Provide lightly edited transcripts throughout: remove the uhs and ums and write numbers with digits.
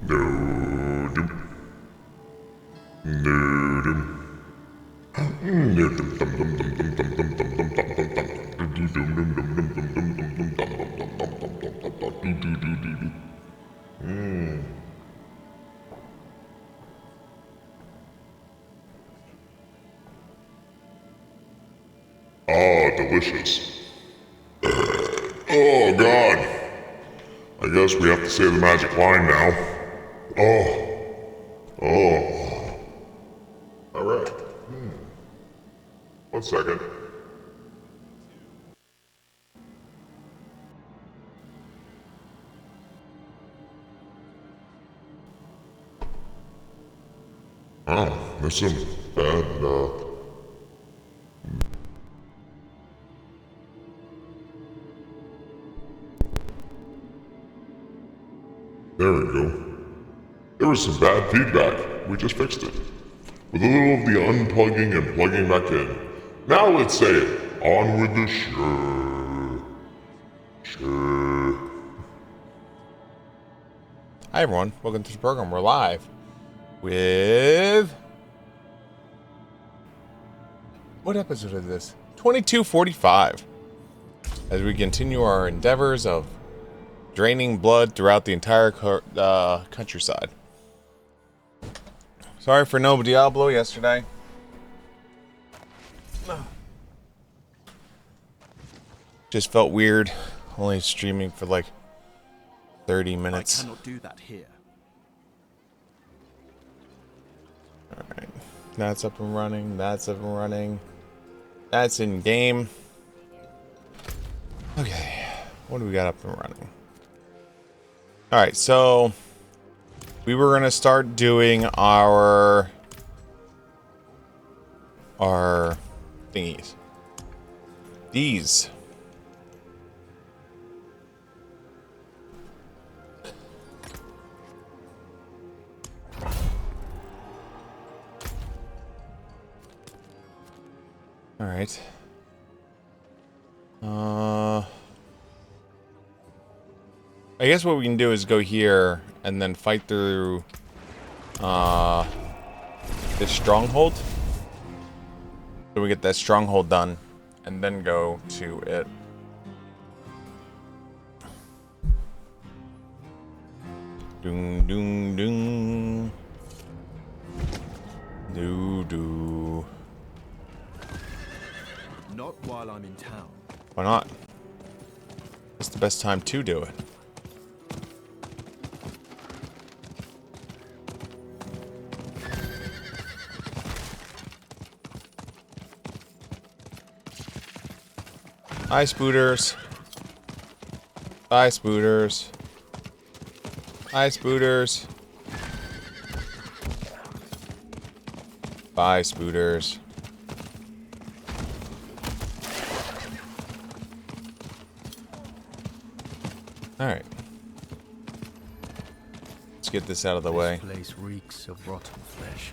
No dum. No dum. No dum dum dum dum dum dum dum dum dum dum dum dum. Do dum dum dum dum dum dum dum dum dum dum dum dum dum dum dum do do do do do. Ah, delicious. Oh God. I guess we have to say the magic line now. Oh. Oh. Alright. 1 second. Oh, there's some bad, there we go. There was some bad feedback. We just fixed it. With a little of the unplugging and plugging back in. Now let's say it. On with the show. Sure. Hi everyone, welcome to the program. We're live with... What episode is this? 2245. As we continue our endeavors of draining blood throughout the entire countryside. Sorry for no Diablo yesterday. Just felt weird, only streaming for like 30 minutes. I cannot do that here. Alright, that's up and running, that's up and running. That's in game. Okay, what do we got up and running? Alright, so we were gonna start doing our thingies. These. Alright. I guess what we can do is go here and then fight through this stronghold. So we get that stronghold done and then go to it. Doom doom doom. Doo doo. Not while I'm in town. Why not? It's the best time to do it. Hi, spooters. Hi, spooters. Hi, spooters. Bye, spooters. Alright. Let's get this out of the way. This place reeks of rotten flesh.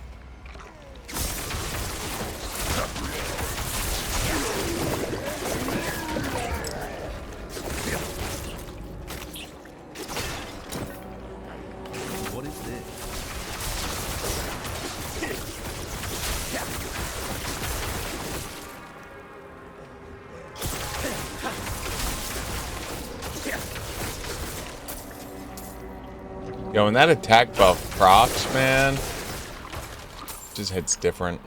What is this? Yo, when that attack buff procs, man, just hits different.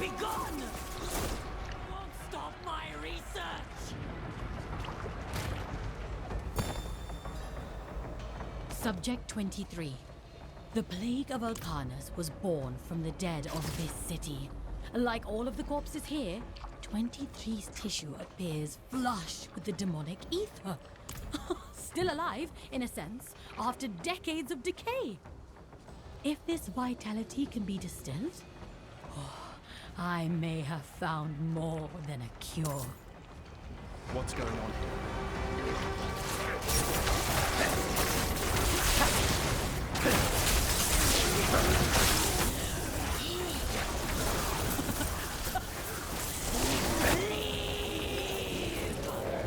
Be gone! Won't stop my research! Subject 23. The plague of Alcanas was born from the dead of this city. Like all of the corpses here, 23's tissue appears flush with the demonic ether. still alive, in a sense, after decades of decay. If this vitality can be distilled, I may have found more than a cure. What's going on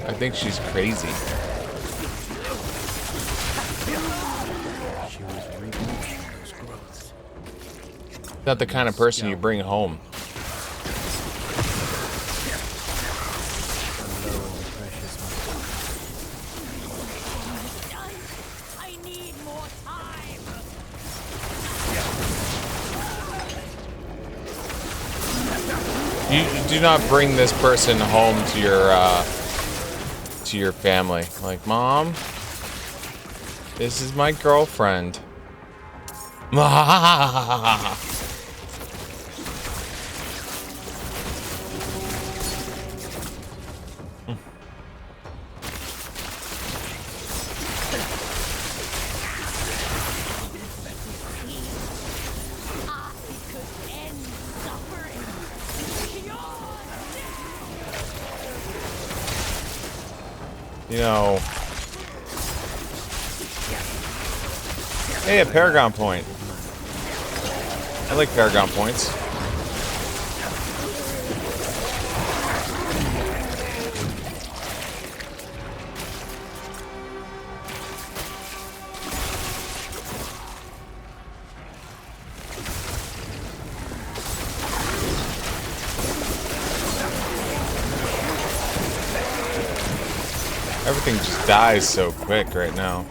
I think she's crazy. She was removing those growths. Not the kind of person you bring home. Alone, precious mother. I need more time. You do not bring this person home to your family. Like, Mom, this is my girlfriend. I could end suffering. You know. Hey, a Paragon point. I like Paragon points. Everything just dies so quick right now.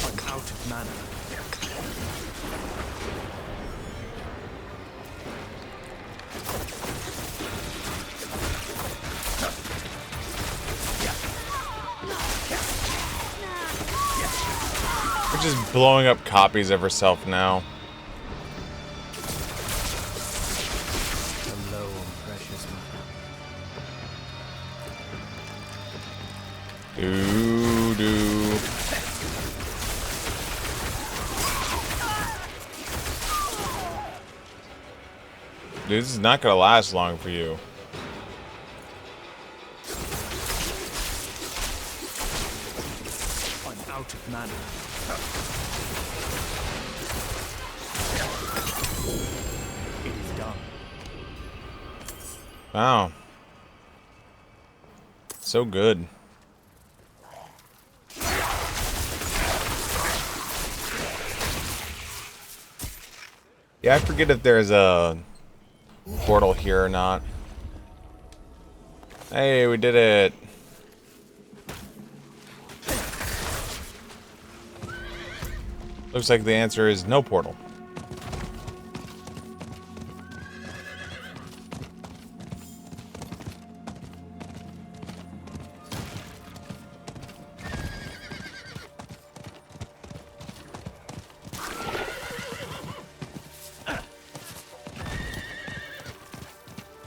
I'm out of mana. We're just blowing up copies of herself now. Alone, precious mother. Doo-doo. Dude, this is not gonna last long for you. I'm out of mana. It is done. Wow. So good. Yeah, I forget if there's a portal here or not. Hey, we did it. Looks like the answer is no portal.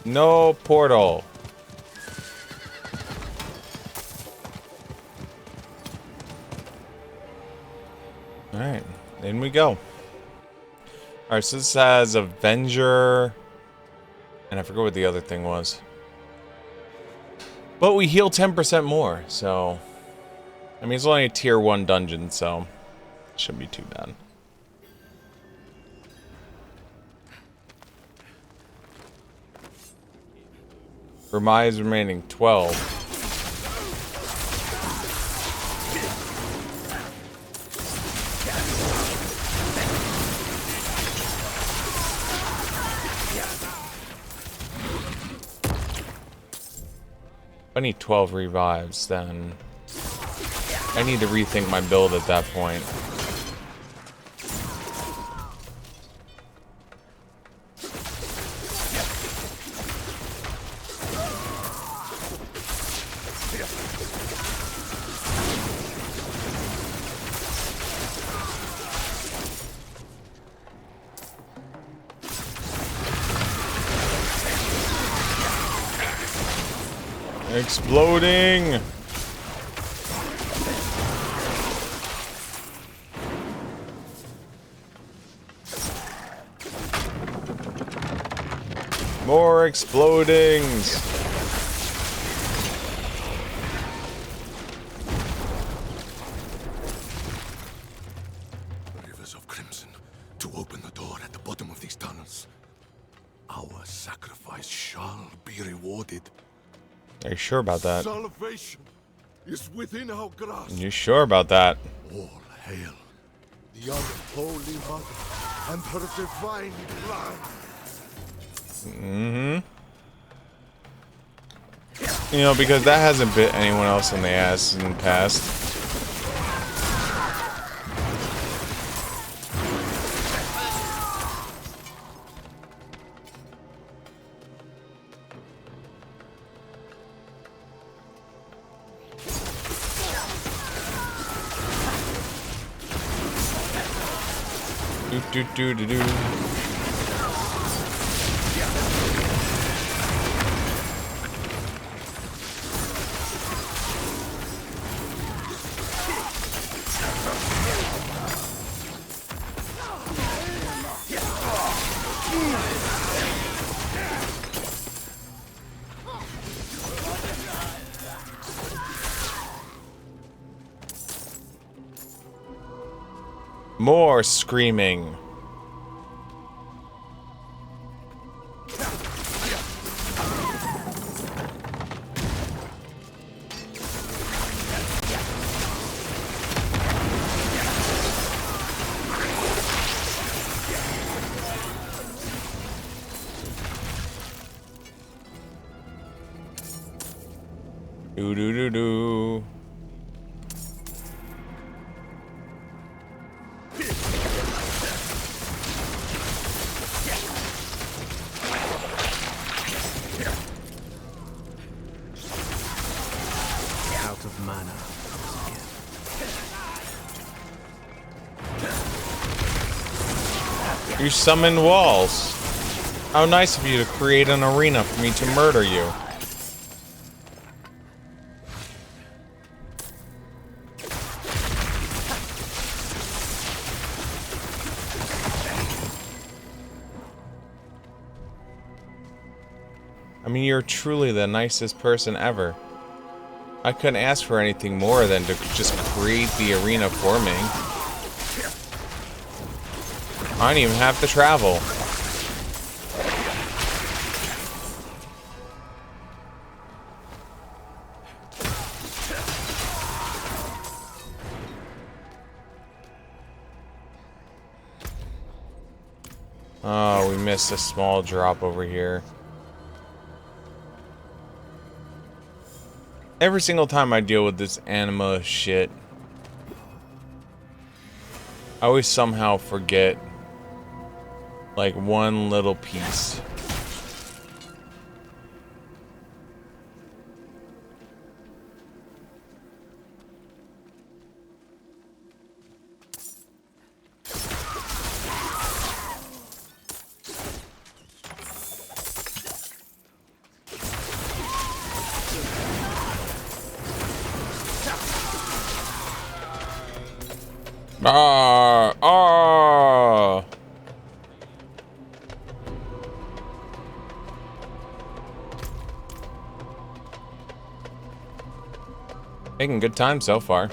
No portal. Alright, in we go. Alright, so this has Avenger. And I forgot what the other thing was. But we heal 10% more, so... I mean, it's only a tier 1 dungeon, so... It shouldn't be too bad. For my remaining 12. If I need 12 revives, then I need to rethink my build at that point. Exploding! More explodings! Rivers of crimson to open the door at the bottom of these tunnels. Our sacrifice shall be rewarded. Are you sure about that? Salvation is within our grasp. You sure about that? All hail the unholy mother and her divine blood. You know, because that hasn't bit anyone else in the ass in the past. Do do do do do. More screaming. Do do do do. Out of mana. You summoned walls. How nice of you to create an arena for me to murder you. I mean, you're truly the nicest person ever. I couldn't ask for anything more than to just create the arena for me. I don't even have to travel. Oh, we missed a small drop over here. Every single time I deal with this anima shit, I always somehow forget like one little piece. Ah! Making good time so far.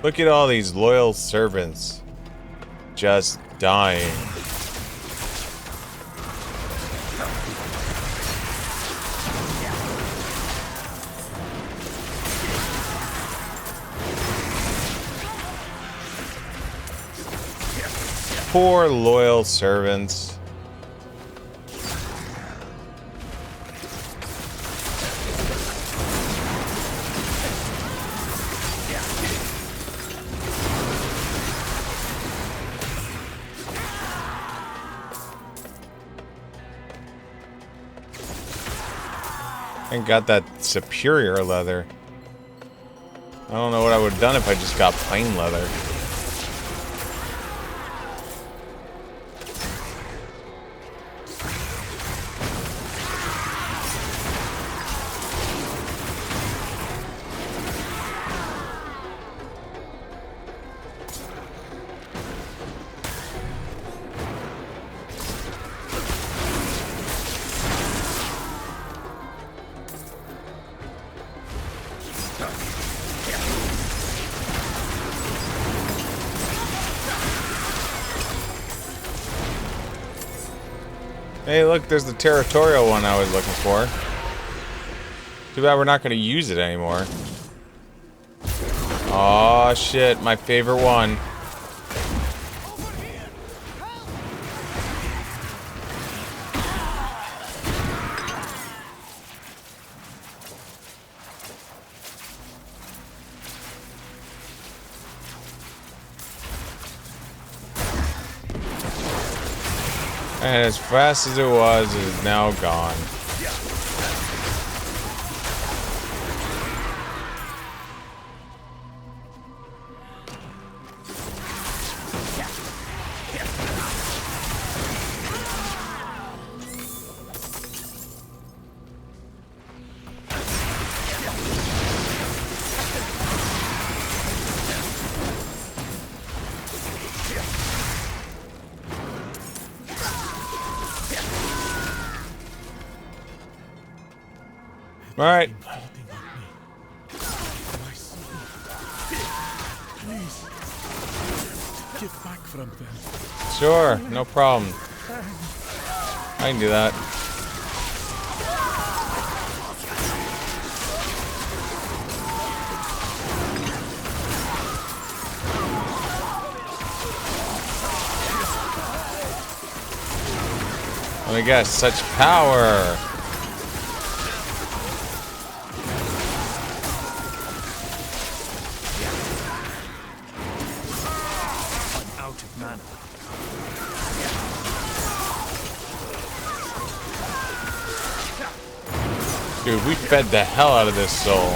Look at all these loyal servants just dying. Poor loyal servants. And got that superior leather. I don't know what I would have done if I just got plain leather. Hey, look, there's the territorial one I was looking for. Too bad we're not going to use it anymore. Aw, shit, my favorite one. And as fast as it was, it is now gone. All right. Please, get back from them. Sure, no problem. I can do that. Oh my gosh, such power! Out of mana. Dude, we fed the hell out of this soul.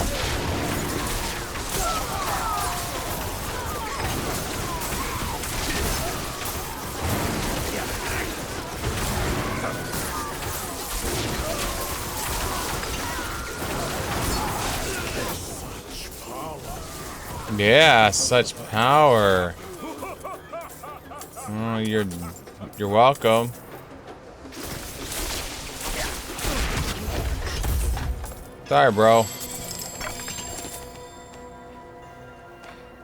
Yeah, such power. Oh, you're welcome. Sorry, bro.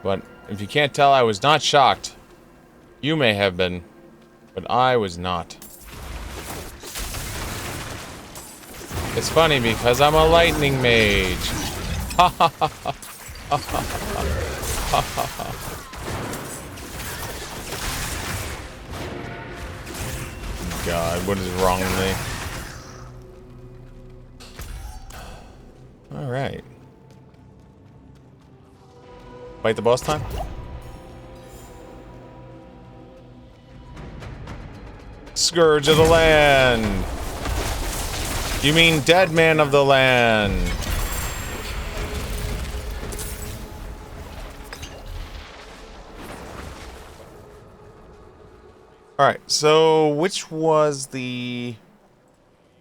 But if you can't tell, I was not shocked. You may have been, but I was not. It's funny because I'm a lightning mage. Ha ha ha ha. God, what is wrong with me? Alright. Fight the boss time? Scourge of the land! You mean dead man of the land? Alright, so which was the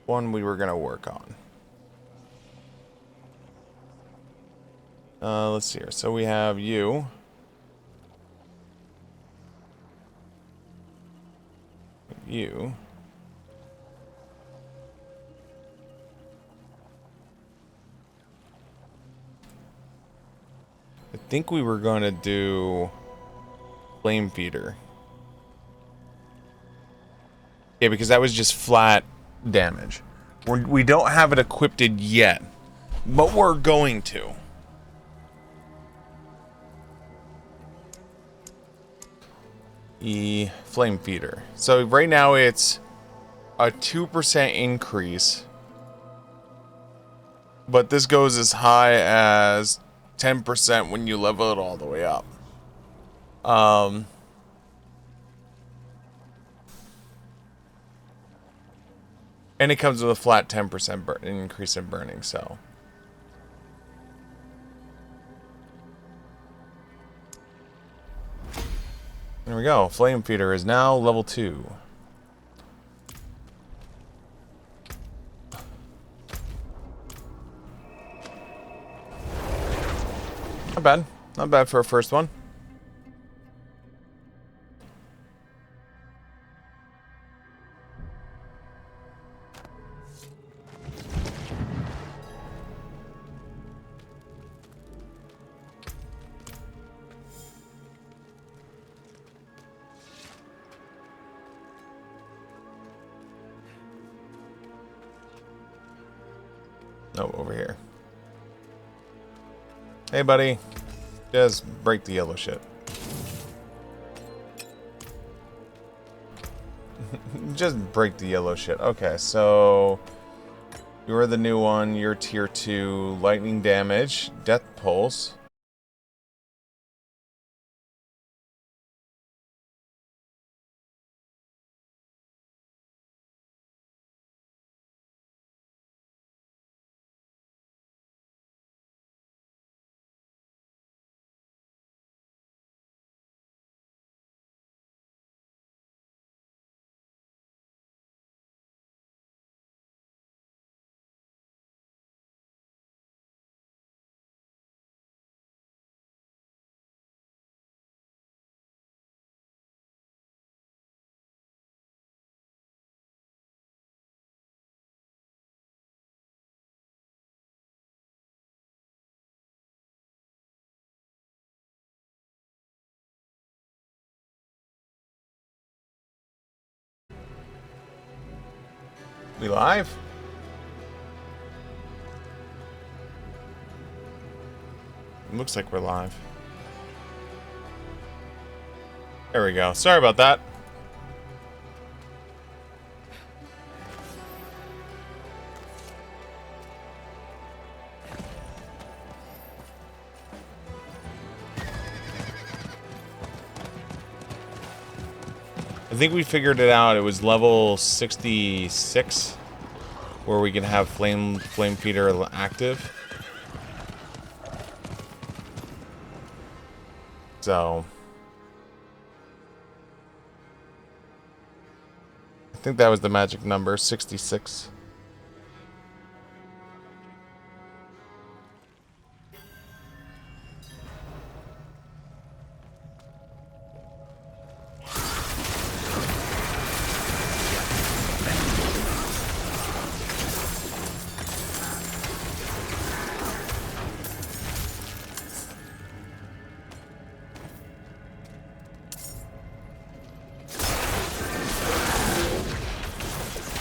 one we were gonna work on? Let's see here. So we have you. You. I think we were gonna do Flame Feeder. Yeah, because that was just flat damage. We don't have it equipped yet, but we're going to. Flame Feeder. So right now it's a 2% increase, but this goes as high as 10% when you level it all the way up. And it comes with a flat 10% increase in burning, so. There we go. Flame Feeder is now level 2. Not bad. Not bad for a first one. Oh, over here. Hey, buddy. Just break the yellow shit. Just break the yellow shit. Okay, so you're the new one. You're tier 2. Lightning damage. Death pulse. We live? Looks like we're live. There we go. Sorry about that. I think we figured it out. It was level 66 where we can have Flame Feeder active. So I think that was the magic number, 66.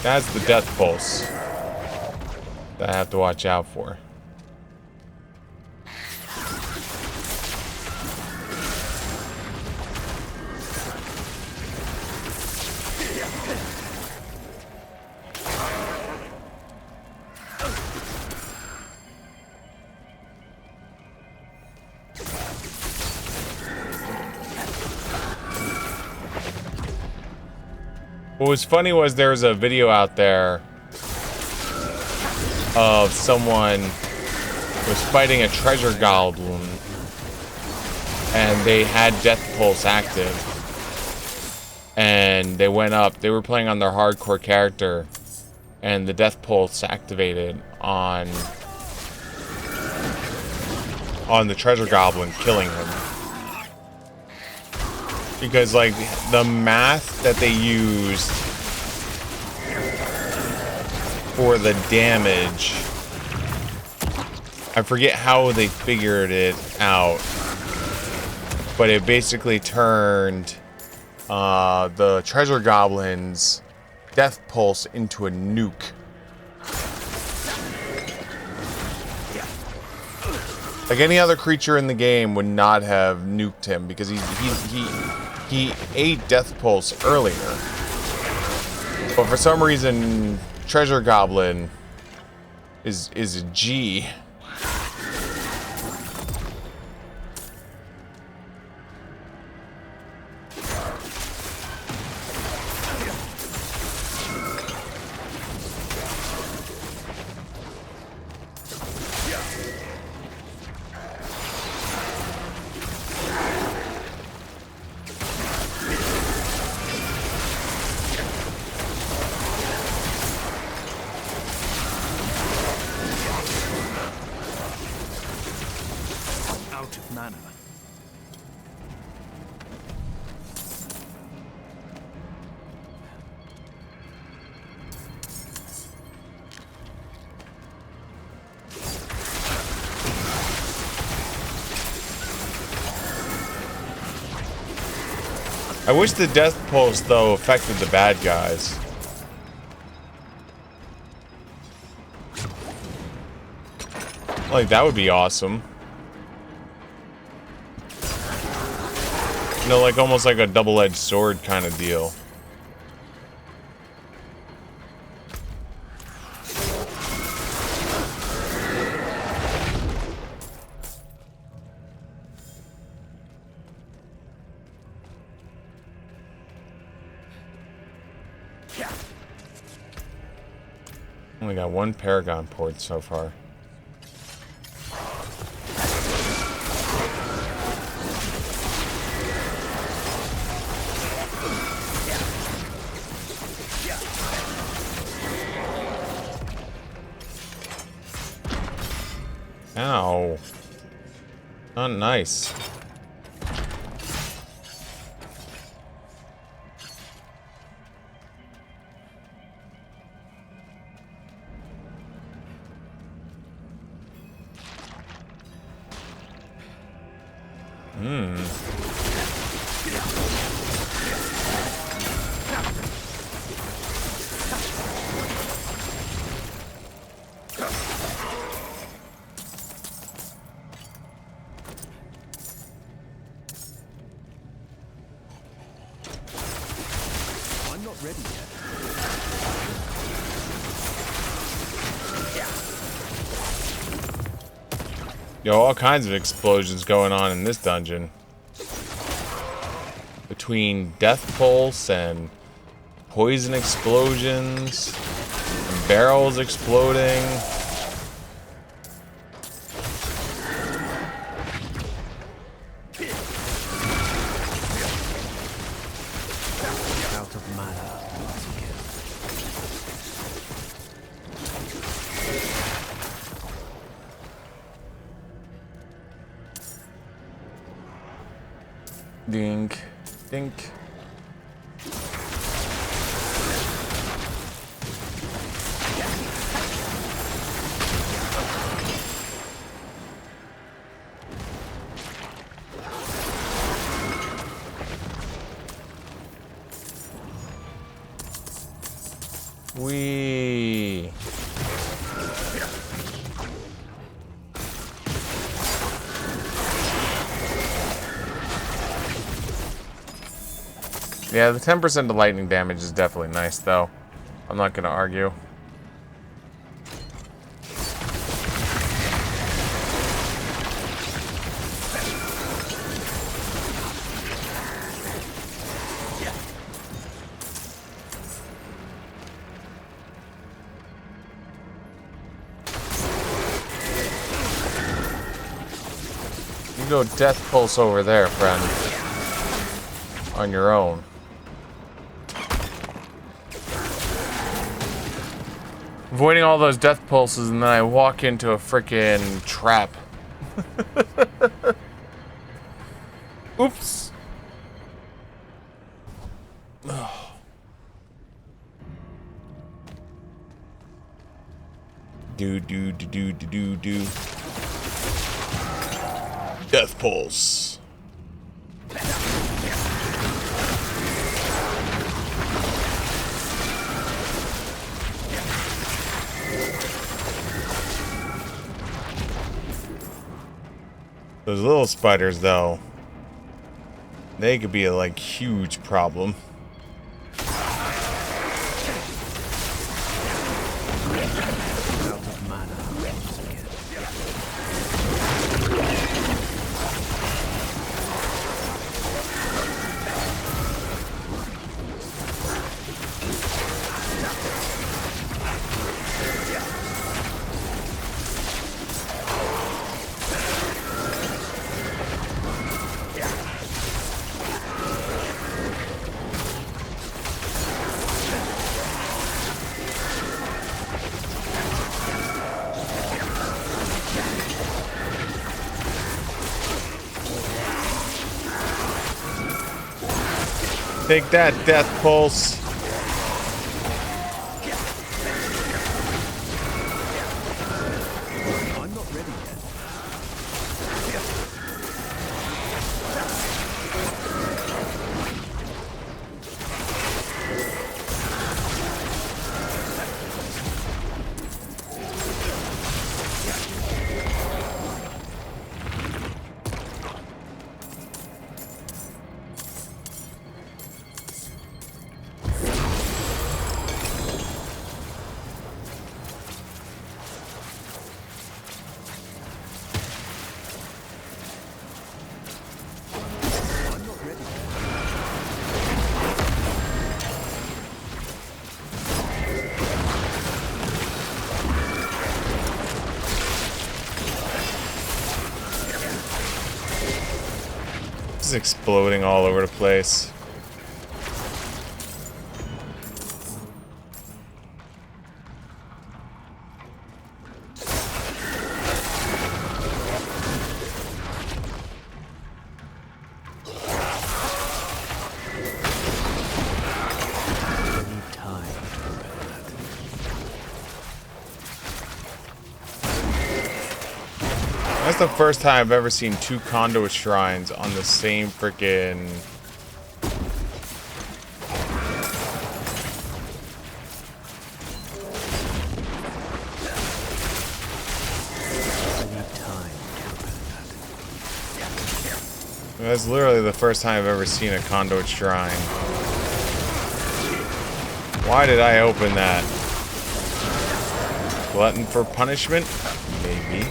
That's the death pulse that I have to watch out for. What was funny was there was a video out there of someone was fighting a treasure goblin and they had Death Pulse active and they went up, they were playing on their hardcore character and the Death Pulse activated on the treasure goblin, killing him. Because, like, the math that they used for the damage, I forget how they figured it out, but it basically turned the treasure goblin's death pulse into a nuke. Like any other creature in the game would not have nuked him because he ate Death Pulse earlier. But for some reason, Treasure Goblin is a G. I wish the death pulse, though, affected the bad guys. Like, that would be awesome. You know, like, almost like a double-edged sword kind of deal. Only got one Paragon port so far. Ow. Not nice. I'm not ready yet. Yo, all kinds of explosions going on in this dungeon. Between death pulse and poison explosions, and barrels exploding. Out of mana once again. Dink, dink. Wee. Yeah, the 10% of lightning damage is definitely nice, though. I'm not gonna argue. You go death pulse over there, friend. On your own. Avoiding all those death pulses, and then I walk into a frickin' trap. Oops. Do. Death pulse. Those little spiders, though, they could be a, like, huge problem. Out of mana once again. Take that, death pulse. I'm not ready yet. This is exploding all over the place. That's the first time I've ever seen 2 conduit shrines on the same freaking... That's literally the first time I've ever seen a conduit shrine. Why did I open that? Glutton for punishment? Maybe.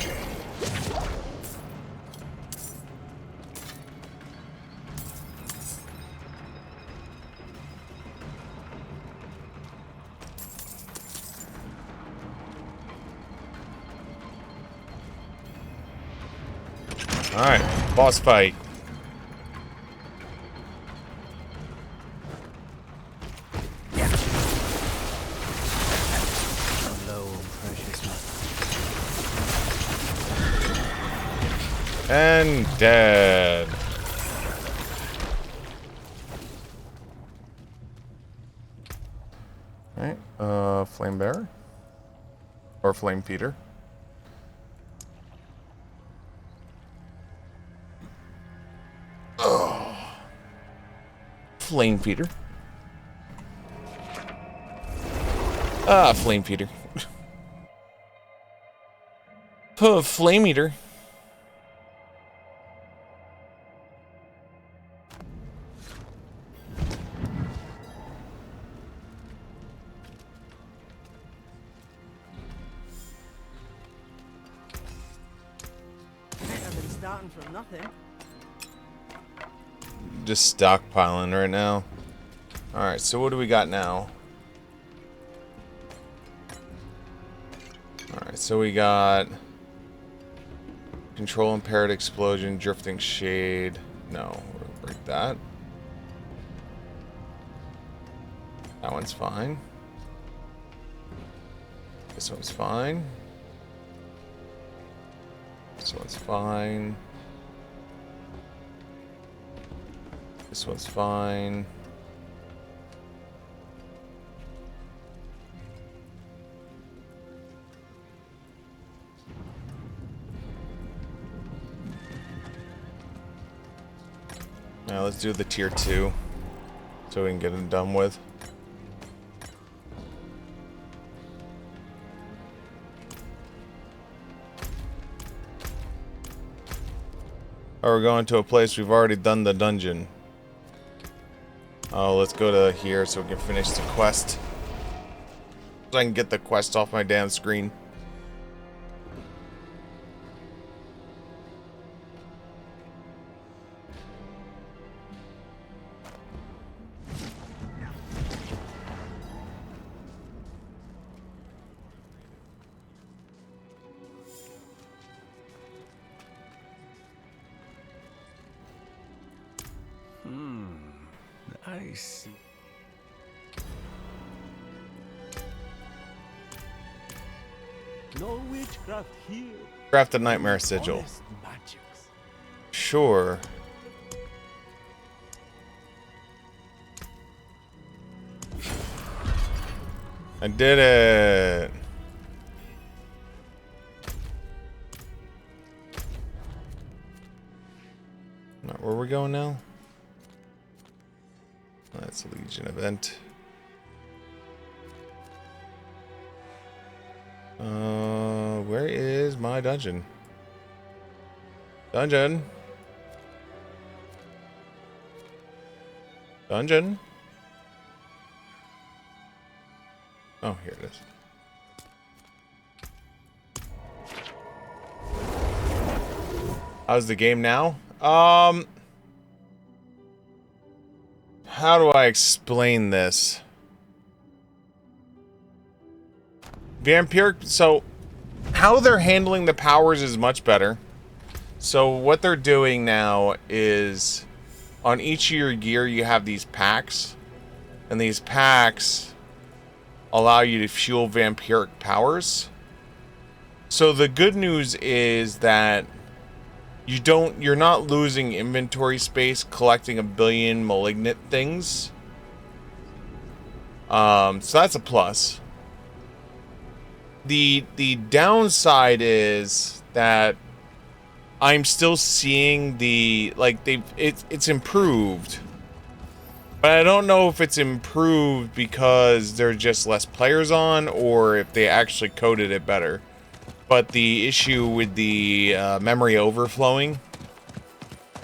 Alright, boss fight. And dead. Alright, Flame Bearer? Or Flame Peter? Flame Peter. Ah, Flame Peter. Oh, Flame Eater. I've been starting from nothing. Just stockpiling right now. Alright, so what do we got now? Alright, so we got Control Impaired Explosion, Drifting Shade. No, we'll break that. That one's fine. This one's fine. This one's fine. This one's fine. Now let's do the tier 2 so we can get it done with. Oh, we're going to a place we've already done the dungeon. Oh, let's go to here so we can finish the quest. So I can get the quest off my damn screen. I see. No witchcraft here. Craft a Nightmare Sigil. Honest magics. Sure. I did it. Not where we're going now. That's a Legion event. Where is my dungeon? Dungeon. Dungeon. Oh, here it is. How's the game now? How do I explain this? Vampiric, so how they're handling the powers is much better. So what they're doing now is on each of your gear you have these packs, and these packs allow you to fuel vampiric powers. So the good news is that you're not losing inventory space collecting a billion malignant things. So that's a plus. The downside is that I'm still seeing it's improved. But I don't know if it's improved because there are just less players on, or if they actually coded it better. But the issue with the memory overflowing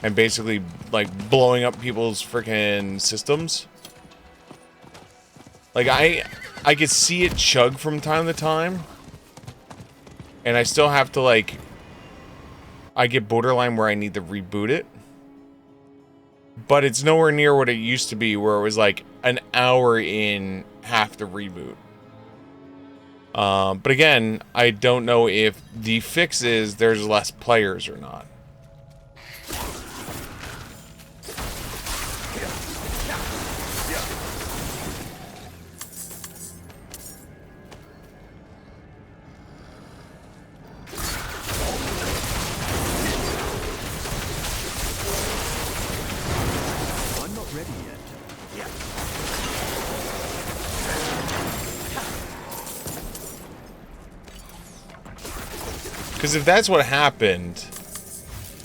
and basically like blowing up people's freaking systems. Like I could see it chug from time to time. And I still have to I get borderline where I need to reboot it. But it's nowhere near what it used to be, where it was like an hour in, half the reboot. But again, I don't know if the fix is there's less players or not. I'm not ready yet. Because if that's what happened,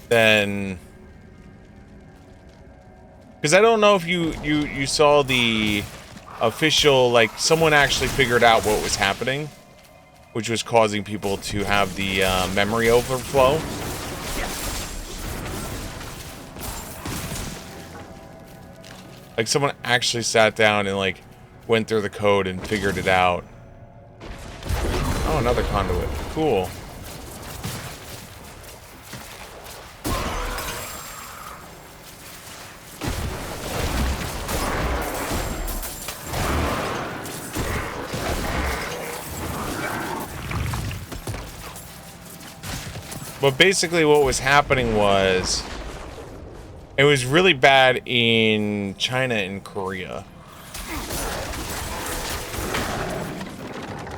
then... Because I don't know if you saw the official, like, someone actually figured out what was happening, which was causing people to have the memory overflow. Like, someone actually sat down and, like, went through the code and figured it out. Oh, another conduit. Cool. But basically what was happening was, it was really bad in China and Korea.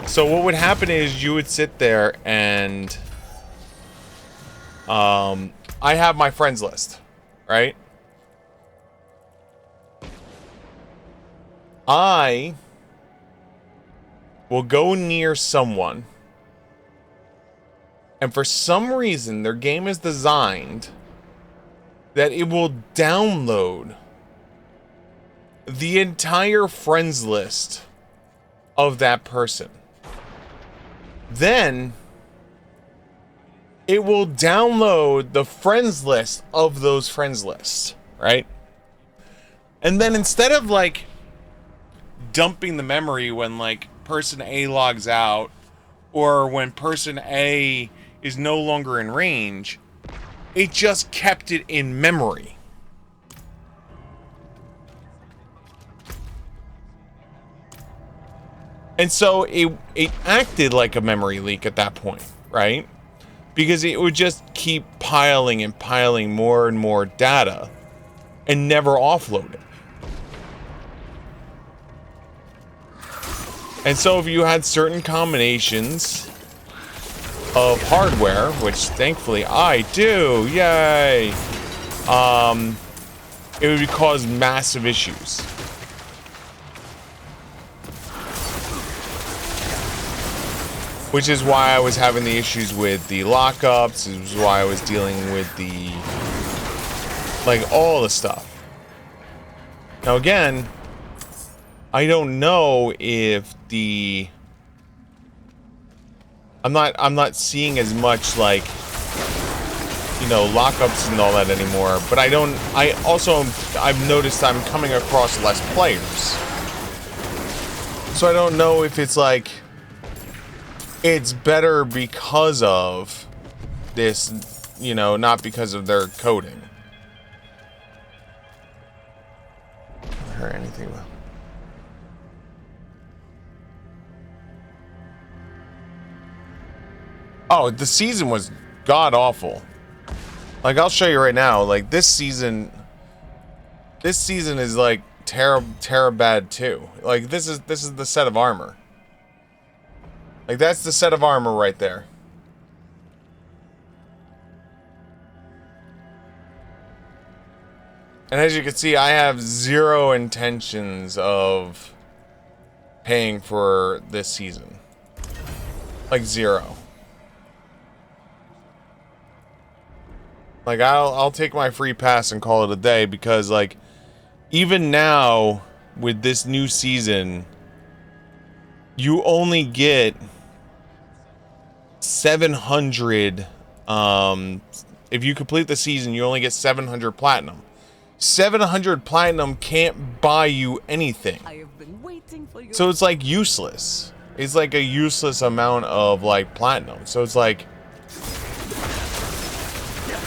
So what would happen is you would sit there and I have my friends list, right? I will go near someone, and for some reason their game is designed that it will download the entire friends list of that person. Then it will download the friends list of those friends lists, right? And then instead of like dumping the memory when like person A logs out, or when person A is no longer in range, it just kept it in memory. And so it acted like a memory leak at that point, right? Because it would just keep piling and piling more and more data and never offload it. And so if you had certain combinations of hardware, which thankfully I do, yay, it would cause massive issues. Which is why I was having the issues with the lockups. It was why I was dealing with the, like, all the stuff. Now again, I don't know if the... I'm not seeing as much, like, you know, lockups and all that anymore. But I've noticed I'm coming across less players. So I don't know if it's like, it's better because of this, you know, not because of their coding. Or anything about. Oh, the season was god awful. Like, I'll show you right now. Like, this season, This season is like Terra bad too. Like this is the set of armor. Like that's the set of armor right there. And as you can see, I have zero intentions of paying for this season. Like zero. Like I'll take my free pass and call it a day because like even now with this new season you only get 700 if you complete the season you only get 700 platinum. 700 platinum can't buy you anything. I have been waiting for you. So it's like useless. It's like a useless amount of like platinum. So it's like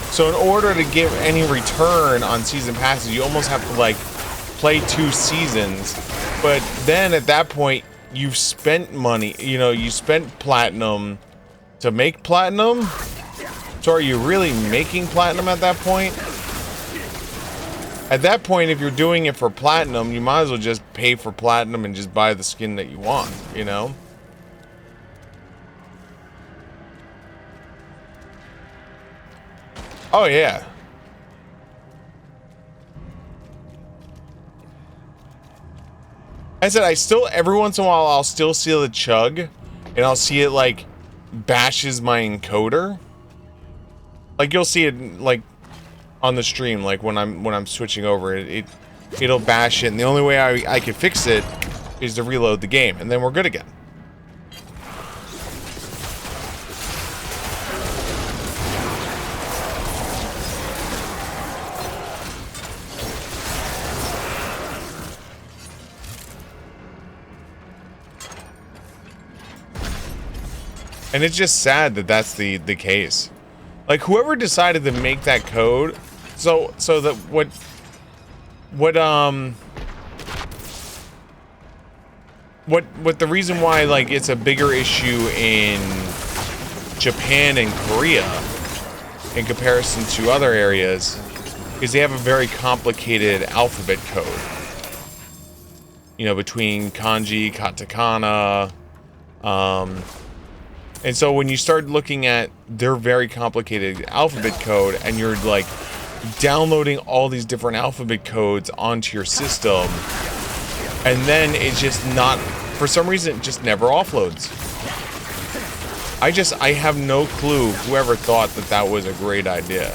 so in order to get any return on season passes, you almost have to like play 2 seasons. But then at that point, you've spent money. You know, you spent platinum to make platinum. So are you really making platinum at that point? At that point, if you're doing it for platinum, you might as well just pay for platinum and just buy the skin that you want, you know? Oh, yeah. I said, I still, every once in a while, I'll still see the chug, and I'll see it, like, bashes my encoder. Like, you'll see it, like, on the stream, like, when I'm switching over, it'll bash it, and the only way I can fix it is to reload the game, and then we're good again. And it's just sad that that's the case. Like whoever decided to make that code, so that what the reason why like it's a bigger issue in Japan and Korea in comparison to other areas is they have a very complicated alphabet code. You know, between kanji, katakana, and so when you start looking at their very complicated alphabet code and you're like downloading all these different alphabet codes onto your system and then it's just not, for some reason, it just never offloads. I have no clue whoever thought that that was a great idea.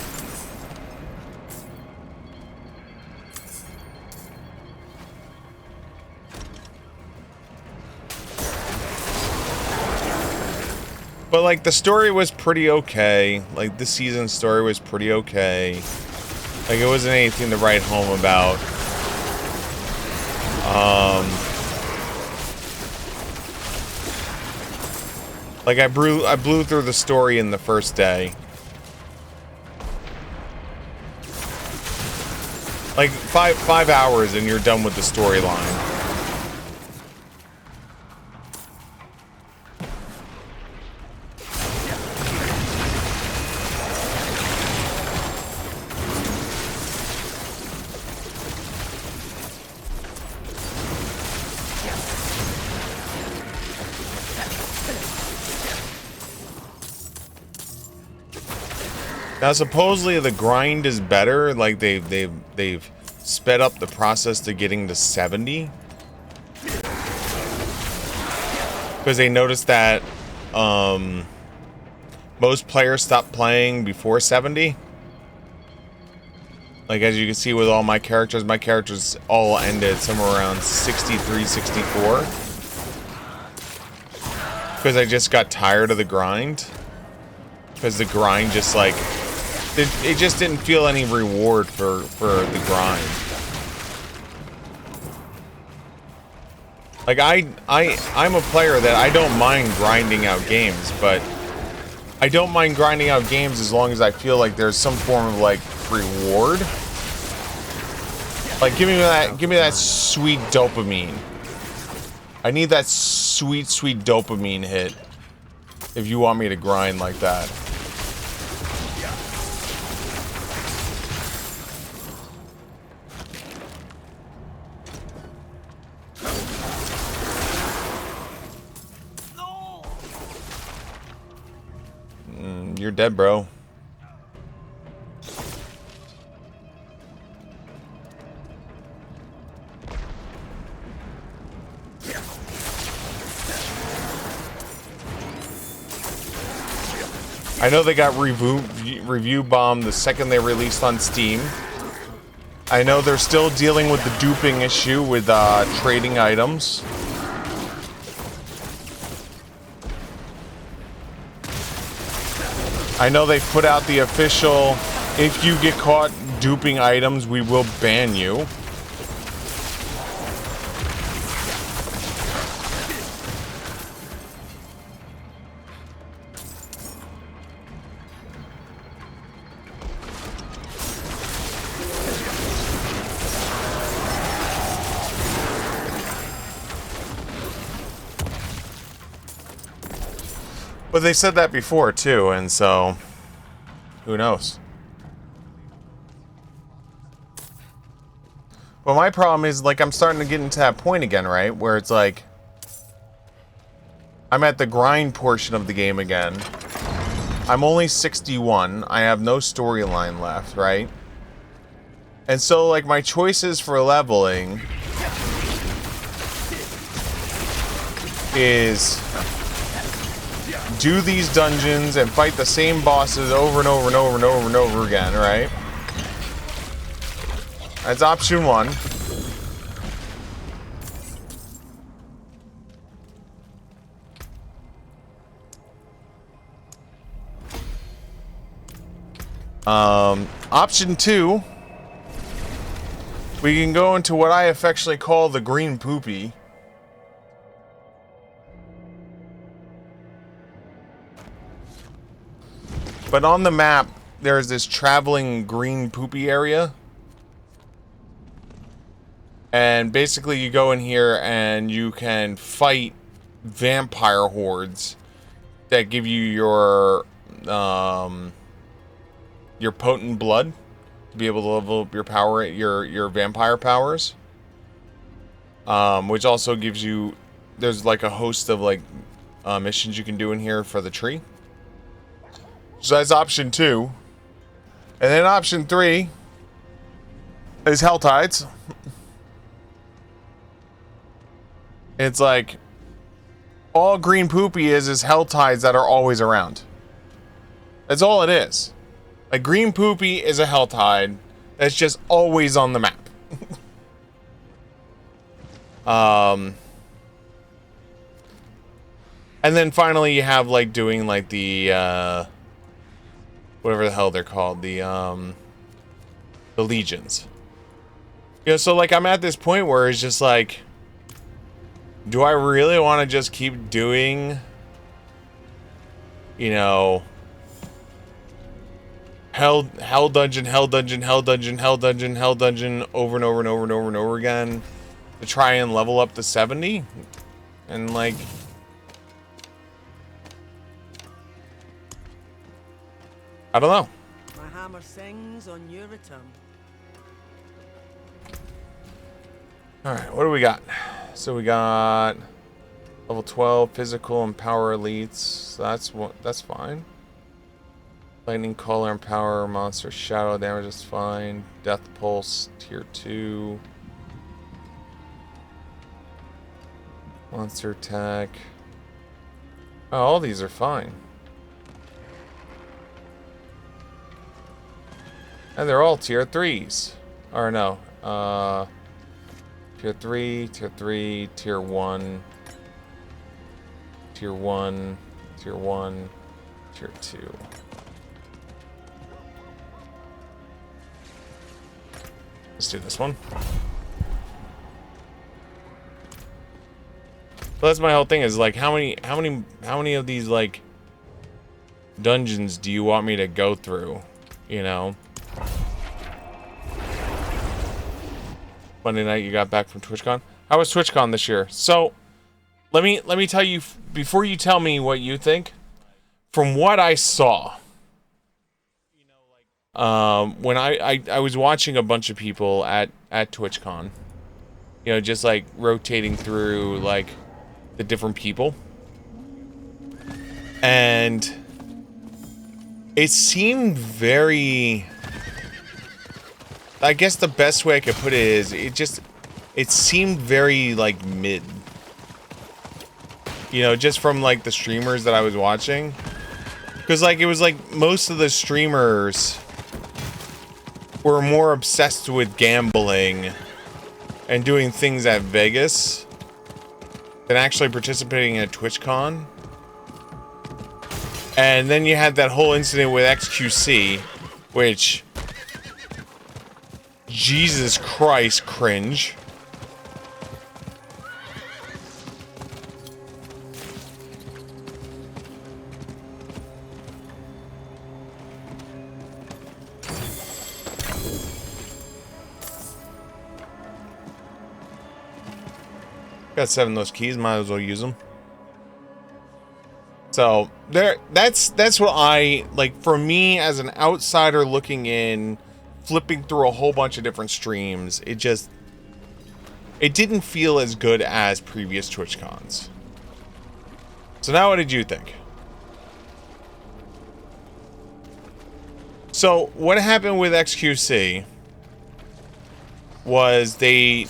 But, like, the story was pretty okay. Like, this season's story was pretty okay. Like, it wasn't anything to write home about. Like, I blew through the story in the first day. Like, five hours and you're done with the storyline. Now supposedly the grind is better, like they've sped up the process to getting to 70. Because they noticed that most players stop playing before 70. Like as you can see with all my characters all ended somewhere around 63, 64. Because I just got tired of the grind. Because the grind just like it just didn't feel any reward for the grind. Like I'm a player that I don't mind grinding out games, but I don't mind grinding out games as long as I feel like there's some form of like reward. Like give me that sweet dopamine. I need that sweet dopamine hit if you want me to grind like that. you're dead, bro. I know they got review bombed the second they released on Steam. I know they're still dealing with the duping issue with trading items. I know they put out the official, if you get caught duping items, we will ban you. But they said that before too, and so who knows? But my problem is, like, I'm starting to get into that point again, right? Where it's like I'm at the grind portion of the game again. I'm only 61. I have no storyline left, right? And so, like, my choices for leveling is do these dungeons and fight the same bosses over and over and over and over and over again, right? That's option one. Option two, we can go into what I affectionately call the green poopy. But on the map, there's this traveling green poopy area. And basically you go in here and you can fight vampire hordes that give you your potent blood to be able to level up your power, your vampire powers. Which also gives you, there's like a host of like missions you can do in here for the tree. So that's option two. And then option three is Hell Tides. It's like all green poopy is Hell Tides that are always around. That's all it is. Like, green poopy is a Hell Tide that's just always on the map. And then finally you have like doing like the whatever the hell they're called, the legions. You know, so like I'm at this point where it's just like, do I really want to just keep doing, you know, hell dungeon, hell dungeon, hell dungeon, hell dungeon, hell dungeon over and over and over and over and over again to try and level up to 70? And like, I don't know. My hammer sings on your return. Alright, what do we got? So we got level 12 physical and power elites. So that's fine. Lightning color and power monster shadow damage is fine. Death pulse tier 2. Monster attack. Oh, all these are fine. And they're all tier 3s. Or no, tier 3, tier 3, tier 1, tier 1, tier 1, tier 2. Let's do this one. So that's my whole thing, is like, how many of these like dungeons do you want me to go through, you know? Monday night you got back from TwitchCon. How was TwitchCon this year? So let me tell you, before you tell me what you think, from what I saw, when I was watching a bunch of people at TwitchCon, you know, just like rotating through like the different people, and It seemed very... I guess the best way I could put it is, it seemed very, like, mid. You know, just from, like, the streamers that I was watching. Because, like, it was, like, most of the streamers were more obsessed with gambling and doing things at Vegas than actually participating in a TwitchCon. And then you had that whole incident with XQC, which... Jesus Christ, cringe. Got 7 of those keys, might as well use them. So that's what I like. For me as an outsider looking in, flipping through a whole bunch of different streams, it didn't feel as good as previous TwitchCons. So now what did you think? So what happened with XQC was they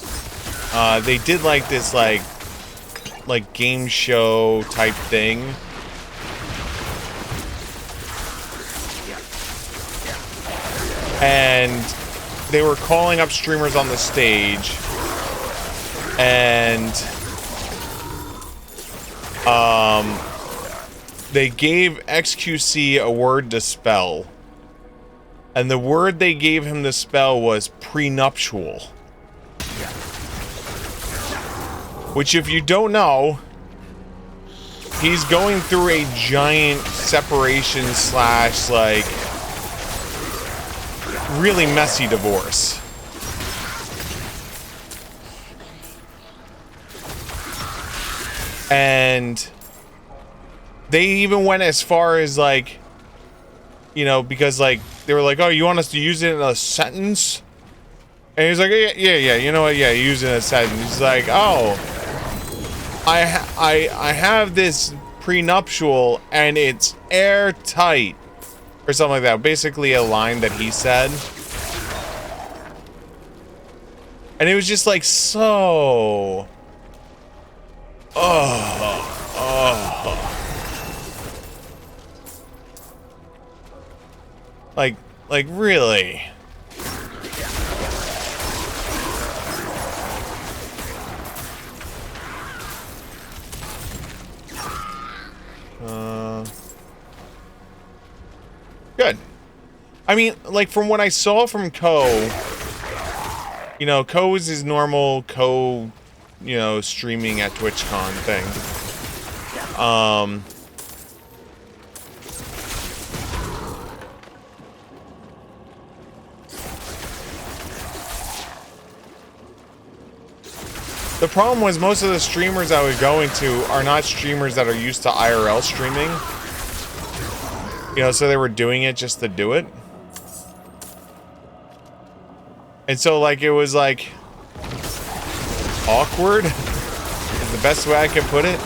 did like this like game show type thing. And they were calling up streamers on the stage, and they gave XQC a word to spell, and the word they gave him to spell was prenuptial. Which, if you don't know, he's going through a giant separation slash, like, really messy divorce. And they even went as far as, like, you know, because, like, they were like, oh, you want us to use it in a sentence? And he's like, yeah, you know what, yeah, use it in a sentence. He's like, oh, I have this prenuptial and it's airtight. Or something like that. Basically a line that he said. And it was just like so... Like really? Good. I mean, like, from what I saw from Ko, you know, Ko was his normal Ko, you know, streaming at TwitchCon thing. The problem was most of the streamers I was going to are not streamers that are used to IRL streaming. You know, so they were doing it just to do it. And so, like, it was, like, awkward is the best way I can put it.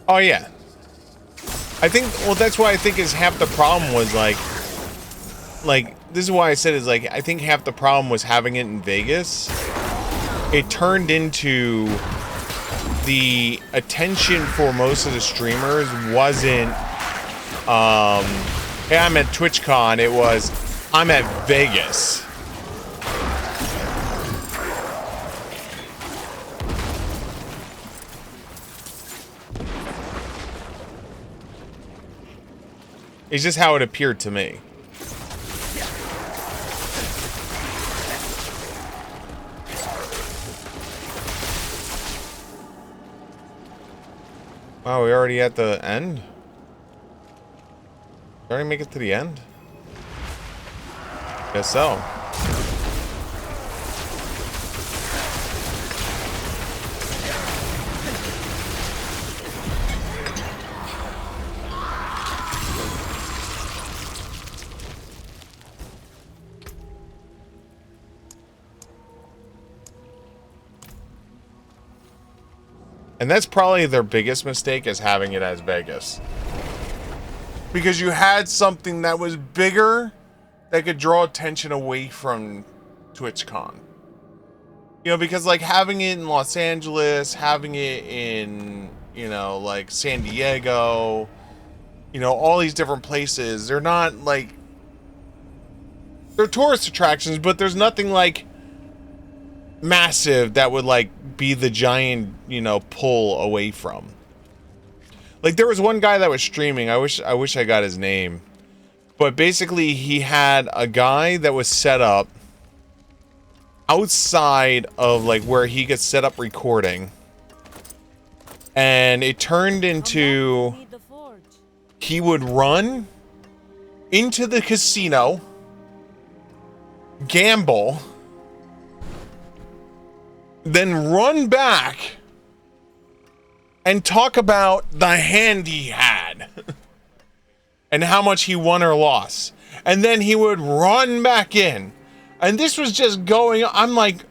Oh, yeah. I think, well, that's why I think is half the problem was, like, this is why I said is, like, I think half the problem was having it in Vegas. It turned into the attention for most of the streamers wasn't, hey, I'm at TwitchCon. It was, I'm at Vegas. It's just how it appeared to me. Wow, we already at the end? We already make it to the end? Guess so. And that's probably their biggest mistake, is having it as Vegas. Because you had something that was bigger that could draw attention away from TwitchCon. You know, because like having it in Los Angeles, having it in, you know, like San Diego, you know, all these different places, they're not like, they're tourist attractions, but there's nothing like massive that would like be the giant, you know, pull away from. Like there was one guy that was streaming, I wish I got his name. But basically he had a guy that was set up outside of like where he gets set up recording. And it turned into, he would run into the casino, gamble, then run back and talk about the hand he had and how much he won or lost. And then he would run back in. And this was just going, I'm like,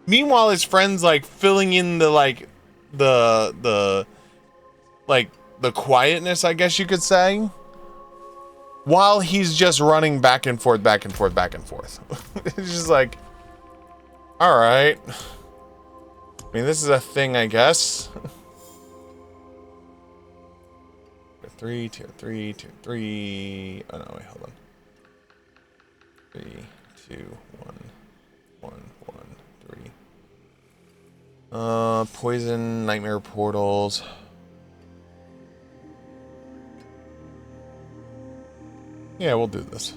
meanwhile his friend's like filling in the like the quietness, I guess you could say, while he's just running back and forth, back and forth, back and forth. It's just like, all right. I mean, this is a thing, I guess. Tier 3, tier 3. Oh no, wait, hold on. 3, 2, 1, 1, 1, 3. Poison, nightmare portals. Yeah, we'll do this.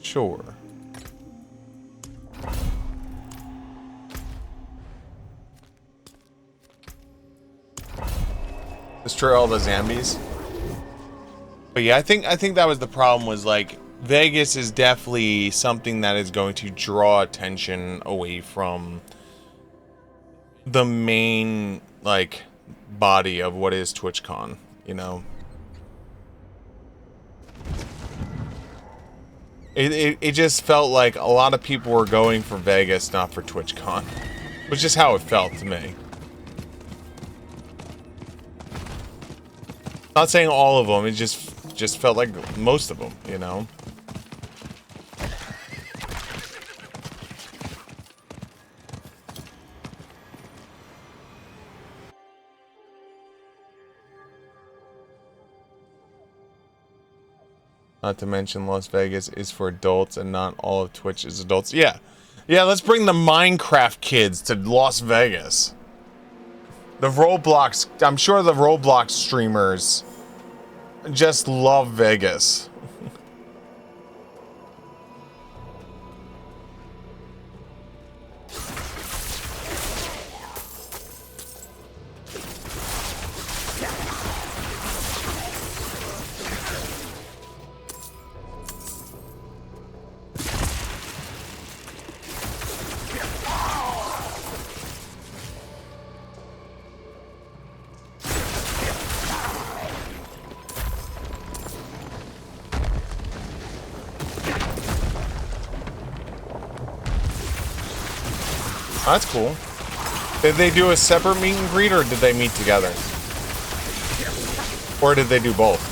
Sure. Destroy all the zombies. But yeah, I think that was the problem, was like Vegas is definitely something that is going to draw attention away from the main like body of what is TwitchCon, you know. It just felt like a lot of people were going for Vegas, not for TwitchCon. Which is how it felt to me. Not saying all of them, it just felt like most of them, you know. Not to mention Las Vegas is for adults and not all of Twitch is adults. Yeah. Yeah, let's bring the Minecraft kids to Las Vegas. The Roblox, I'm sure the Roblox streamers just love Vegas. That's cool. Did they do a separate meet and greet, or did they meet together? Or did they do both?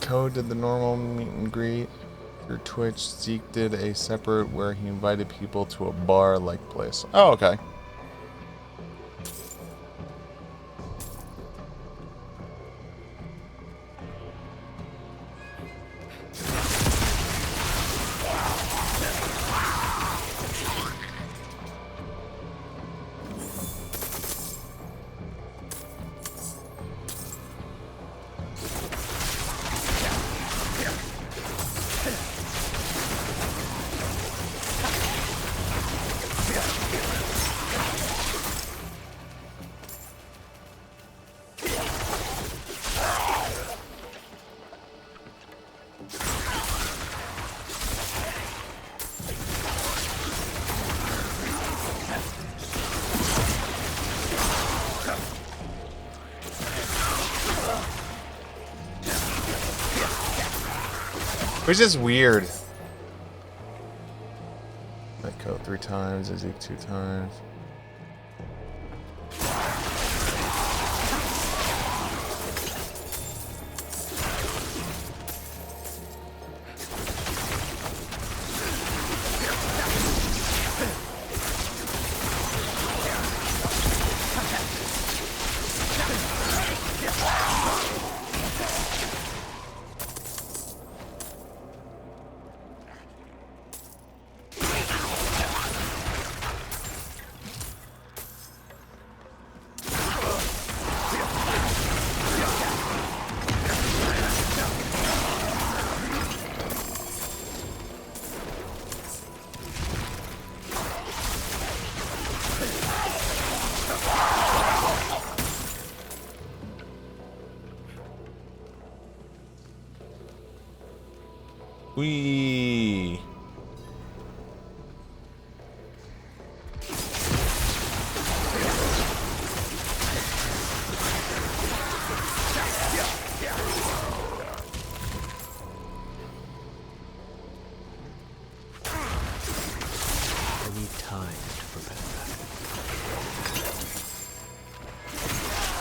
Code did the normal meet and greet through Twitch. Zeke did a separate where he invited people to a bar-like place. Oh, okay. Which is weird. That code 3 times, Zeke 2 times. Whee! I need time to prepare.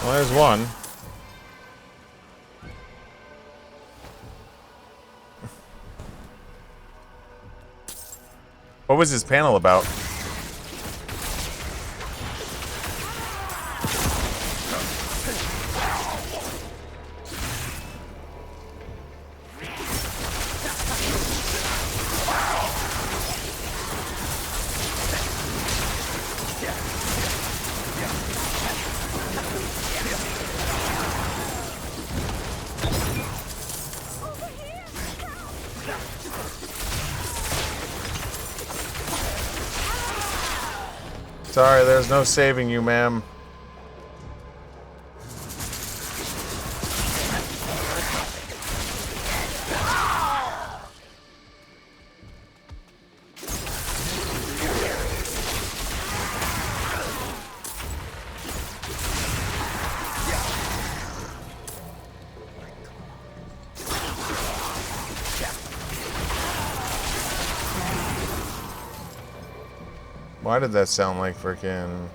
Well, there's one. What was his panel about? Sorry, there's no saving you, ma'am. Why did that sound like frickin'...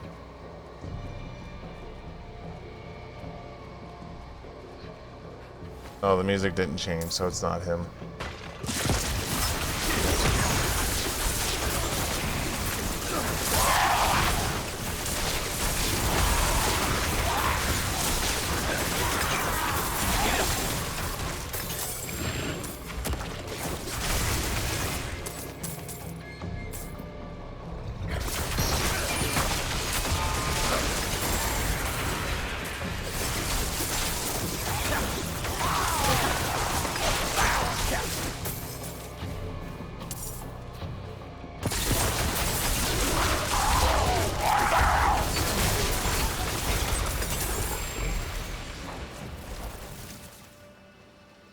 Oh, the music didn't change, so it's not him.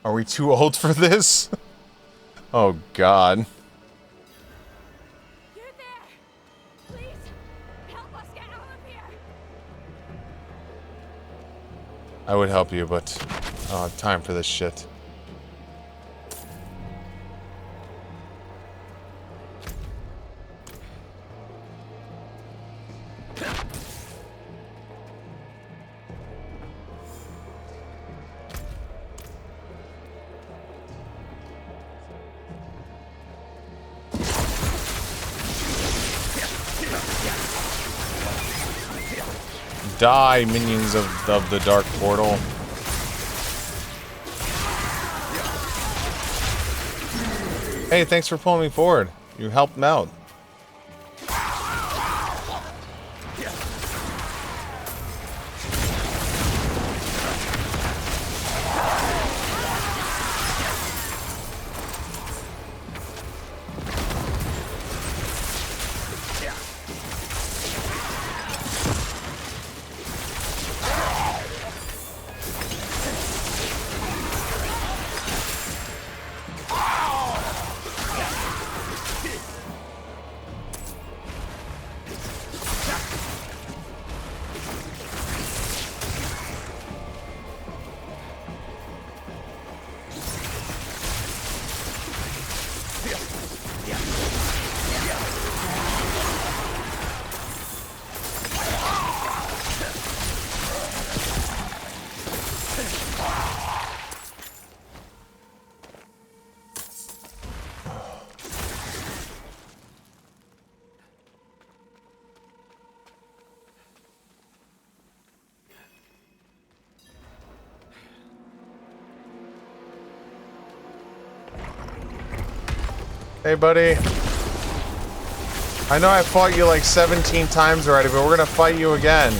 Are we too old for this? Oh, God. You're there! Please, help us get out of here! I would help you, but... Oh, time for this shit. Die, minions of the Dark Portal. Hey, thanks for pulling me forward. You helped me out. Hey, buddy. I know I fought you like 17 times already, but we're gonna fight you again.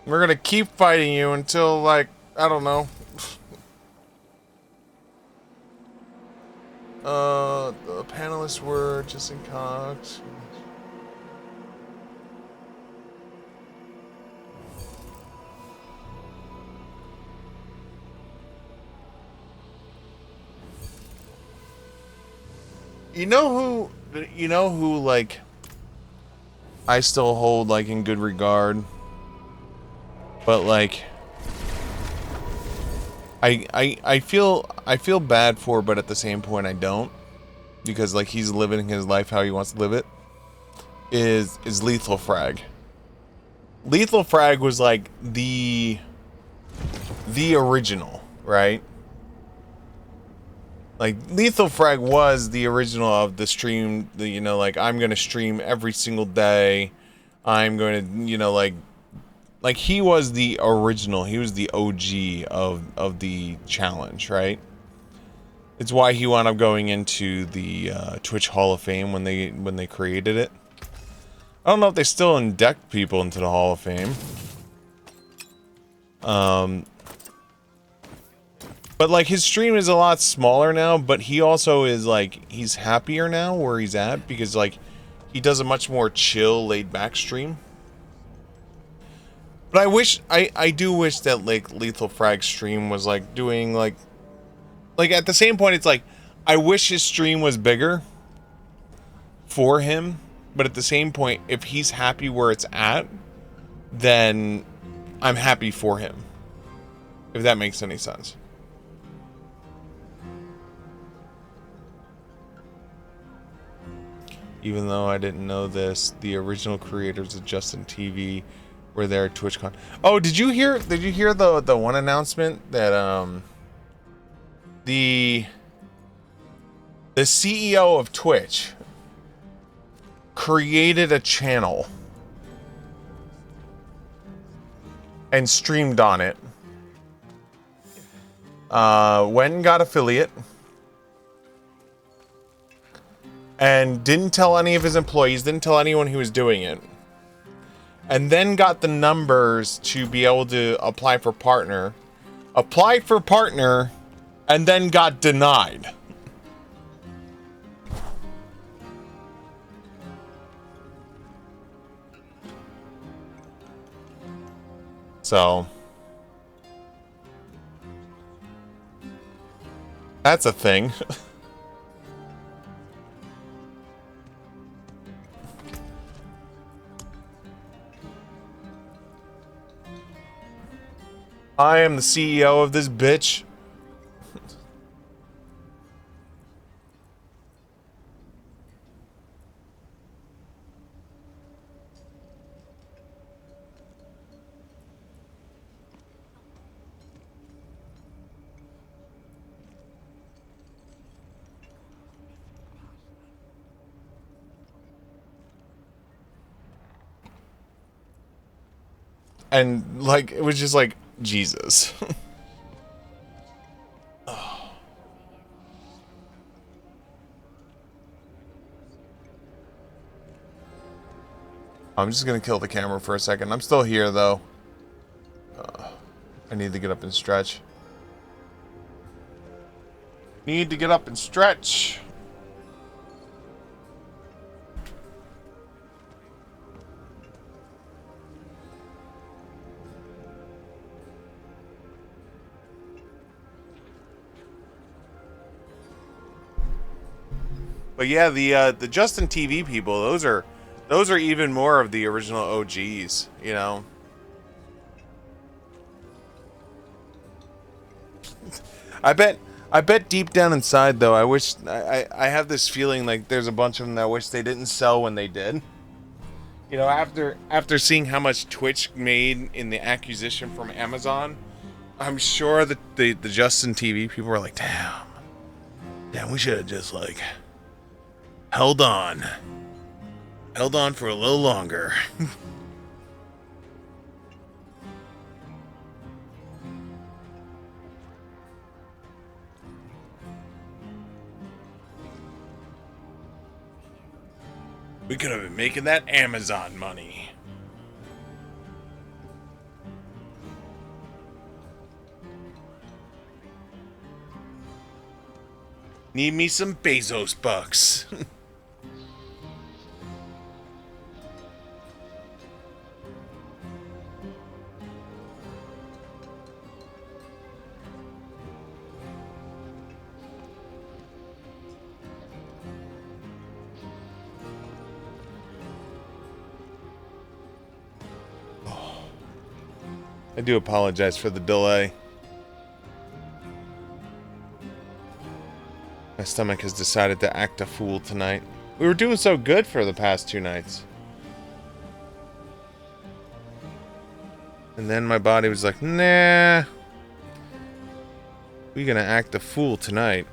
We're gonna keep fighting you until, like, I don't know. The panelists were Justin Cox. You know who, like, I still hold, like, in good regard, but, like, I feel bad for, but at the same point I don't, because, like, he's living his life how he wants to live it, is Lethal Frag. Lethal Frag was, like, the original, right? Like, Lethal Frag was the original of the stream, you know, like, I'm gonna stream every single day. I'm going to, you know, like he was the original. He was the OG of the challenge, right? It's why he wound up going into the Twitch Hall of Fame when they created it. I don't know if they still induct people into the Hall of Fame. But, like, his stream is a lot smaller now, but he also is, like, he's happier now where he's at, because, like, he does a much more chill, laid-back stream. But I do wish that, like, Lethal Frag's stream was, like, doing, like, at the same point, it's like, I wish his stream was bigger for him, but at the same point, if he's happy where it's at, then I'm happy for him. If that makes any sense. Even though I didn't know this, the original creators of Justin TV were there at TwitchCon. Oh, did you hear the one announcement that the CEO of Twitch created a channel and streamed on it. Went and got affiliate. And didn't tell any of his employees, didn't tell anyone who was doing it. And then got the numbers to be able to apply for partner. Applied for partner, and then got denied. So that's a thing. I am the CEO of this bitch. And like it was just like Jesus. I'm just gonna kill the camera for a second. I'm still here though. I need to get up and stretch. Need to get up and stretch. But yeah, the Justin TV people, those are even more of the original OGs, you know. I bet deep down inside though, I wish I have this feeling like there's a bunch of them that I wish they didn't sell when they did. You know, after seeing how much Twitch made in the acquisition from Amazon, I'm sure that the Justin TV people were like, damn, we should have just like held on for a little longer. We could have been making that Amazon money. Need me some Bezos bucks. I do apologize for the delay. My stomach has decided to act a fool tonight. We were doing so good for the past 2 nights. And then my body was like, nah. We're gonna act a fool tonight.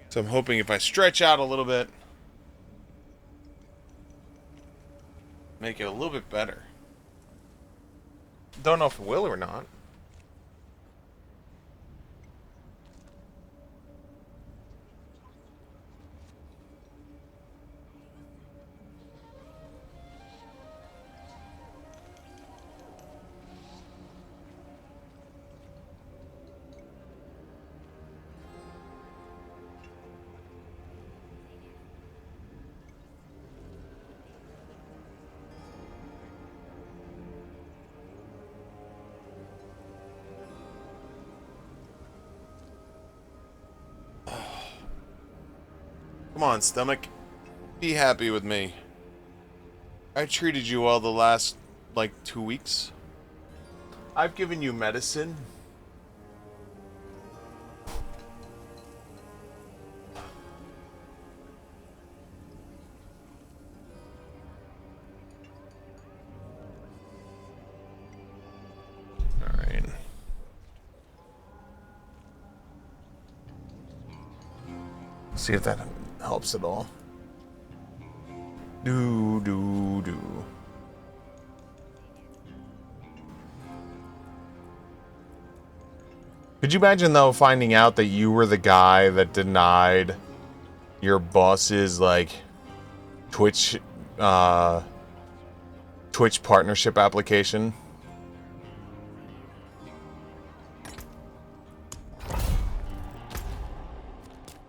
So I'm hoping if I stretch out a little bit, make it a little bit better. Don't know if it will or not. Come on, stomach. Be happy with me. I treated you well the last, like, 2 weeks. I've given you medicine. Alright. See if that helps at all. Do. Could you imagine though finding out that you were the guy that denied your boss's like Twitch partnership application?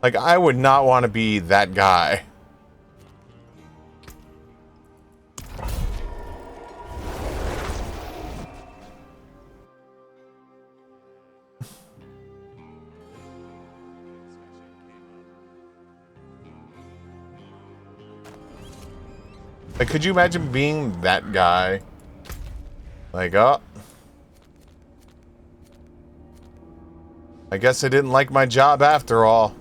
Like, I would not want to be that guy. Like, could you imagine being that guy? Like, oh. I guess I didn't like my job after all.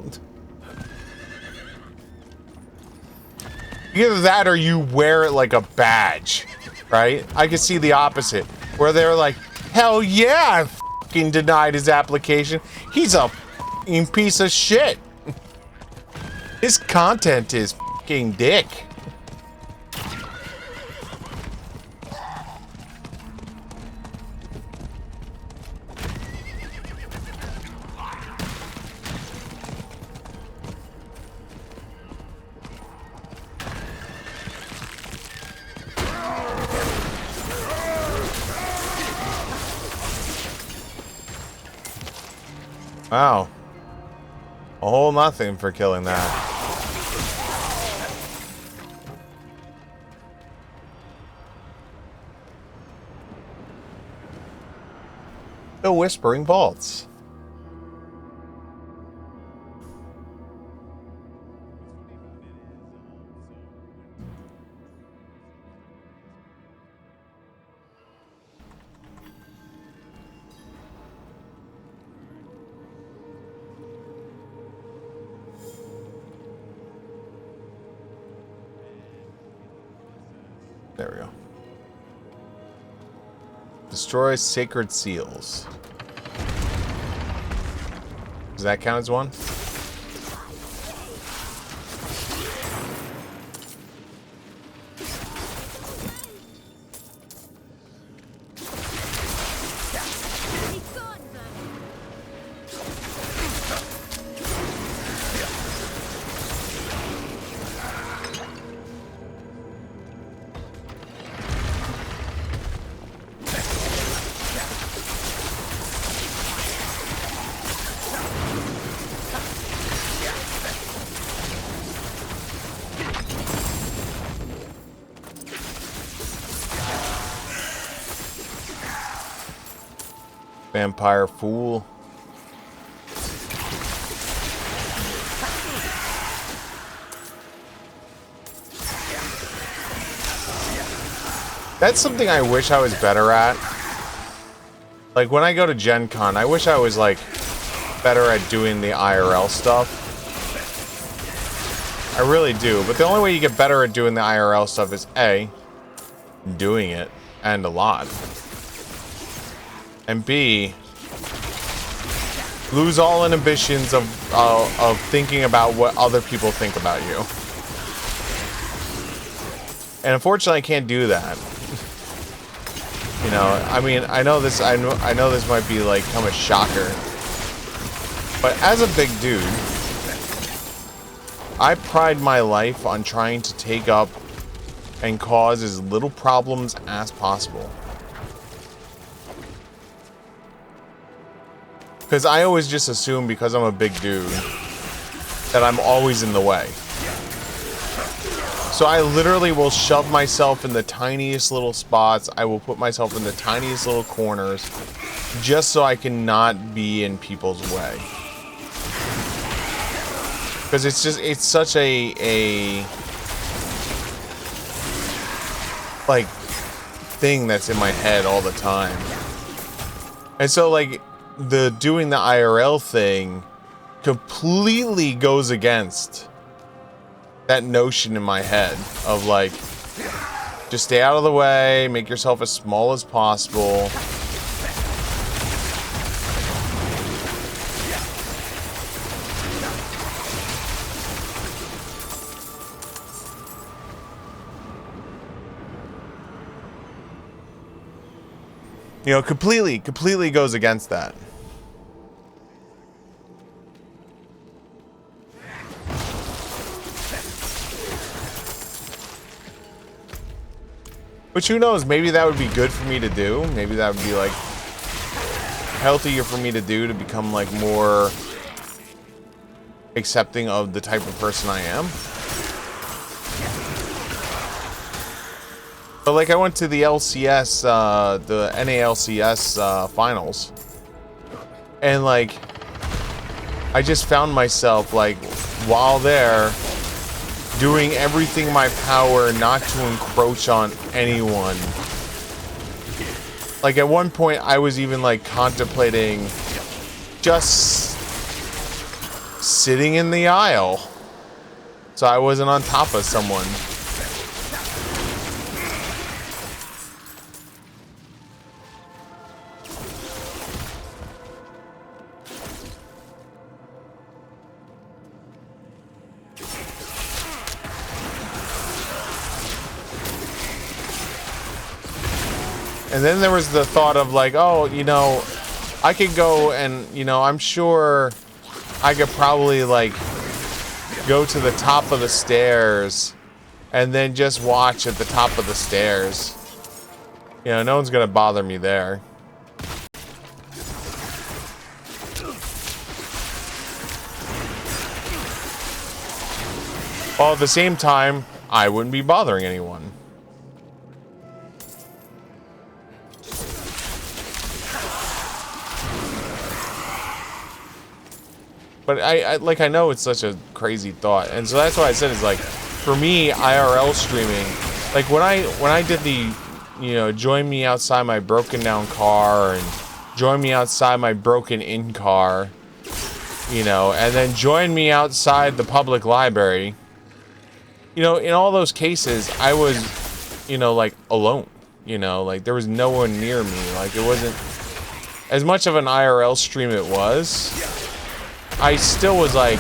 Either that or you wear it like a badge, right? I could see the opposite, where they're like, hell yeah, I fucking denied his application. He's a fucking piece of shit. His content is fucking dick. Wow. A whole nothing for killing that. The Whispering Vaults. There we go. Destroy sacred seals. Does that count as one? Vampire Fool. That's something I wish I was better at. Like when I go to Gen Con, I wish I was like better at doing the IRL stuff. I really do, but the only way you get better at doing the IRL stuff is A, doing it, and a lot. And B, lose all inhibitions of thinking about what other people think about you. And unfortunately, I can't do that. You know, I mean, I know this might be like come a shocker, but as a big dude, I pride my life on trying to take up and cause as little problems as possible. Because I always just assume because I'm a big dude that I'm always in the way. So I literally will shove myself in the tiniest little spots. I will put myself in the tiniest little corners just so I can not be in people's way. Because it's such a like thing that's in my head all the time. And so like doing the IRL thing completely goes against that notion in my head of like, just stay out of the way, make yourself as small as possible. You know, completely goes against that. Which, who knows, maybe that would be good for me to do. Maybe that would be like healthier for me to do to become like more accepting of the type of person I am. But like I went to the LCS, the NALCS finals, and like I just found myself like while there doing everything in my power not to encroach on anyone. Like at one point I was even like contemplating just sitting in the aisle so I wasn't on top of someone. And then there was the thought of like, oh, you know, I could go and, you know, I'm sure I could probably like go to the top of the stairs and then just watch at the top of the stairs. You know, no one's gonna bother me there. While at the same time, I wouldn't be bothering anyone. But I know it's such a crazy thought, and so that's why I said it's like, for me, IRL streaming, like when I did the, you know, join me outside my broken down car and join me outside my broken in car, you know, and then join me outside the public library. You know, in all those cases, I was, you know, like alone. You know, like there was no one near me. Like it wasn't as much of an IRL stream it was. I still was like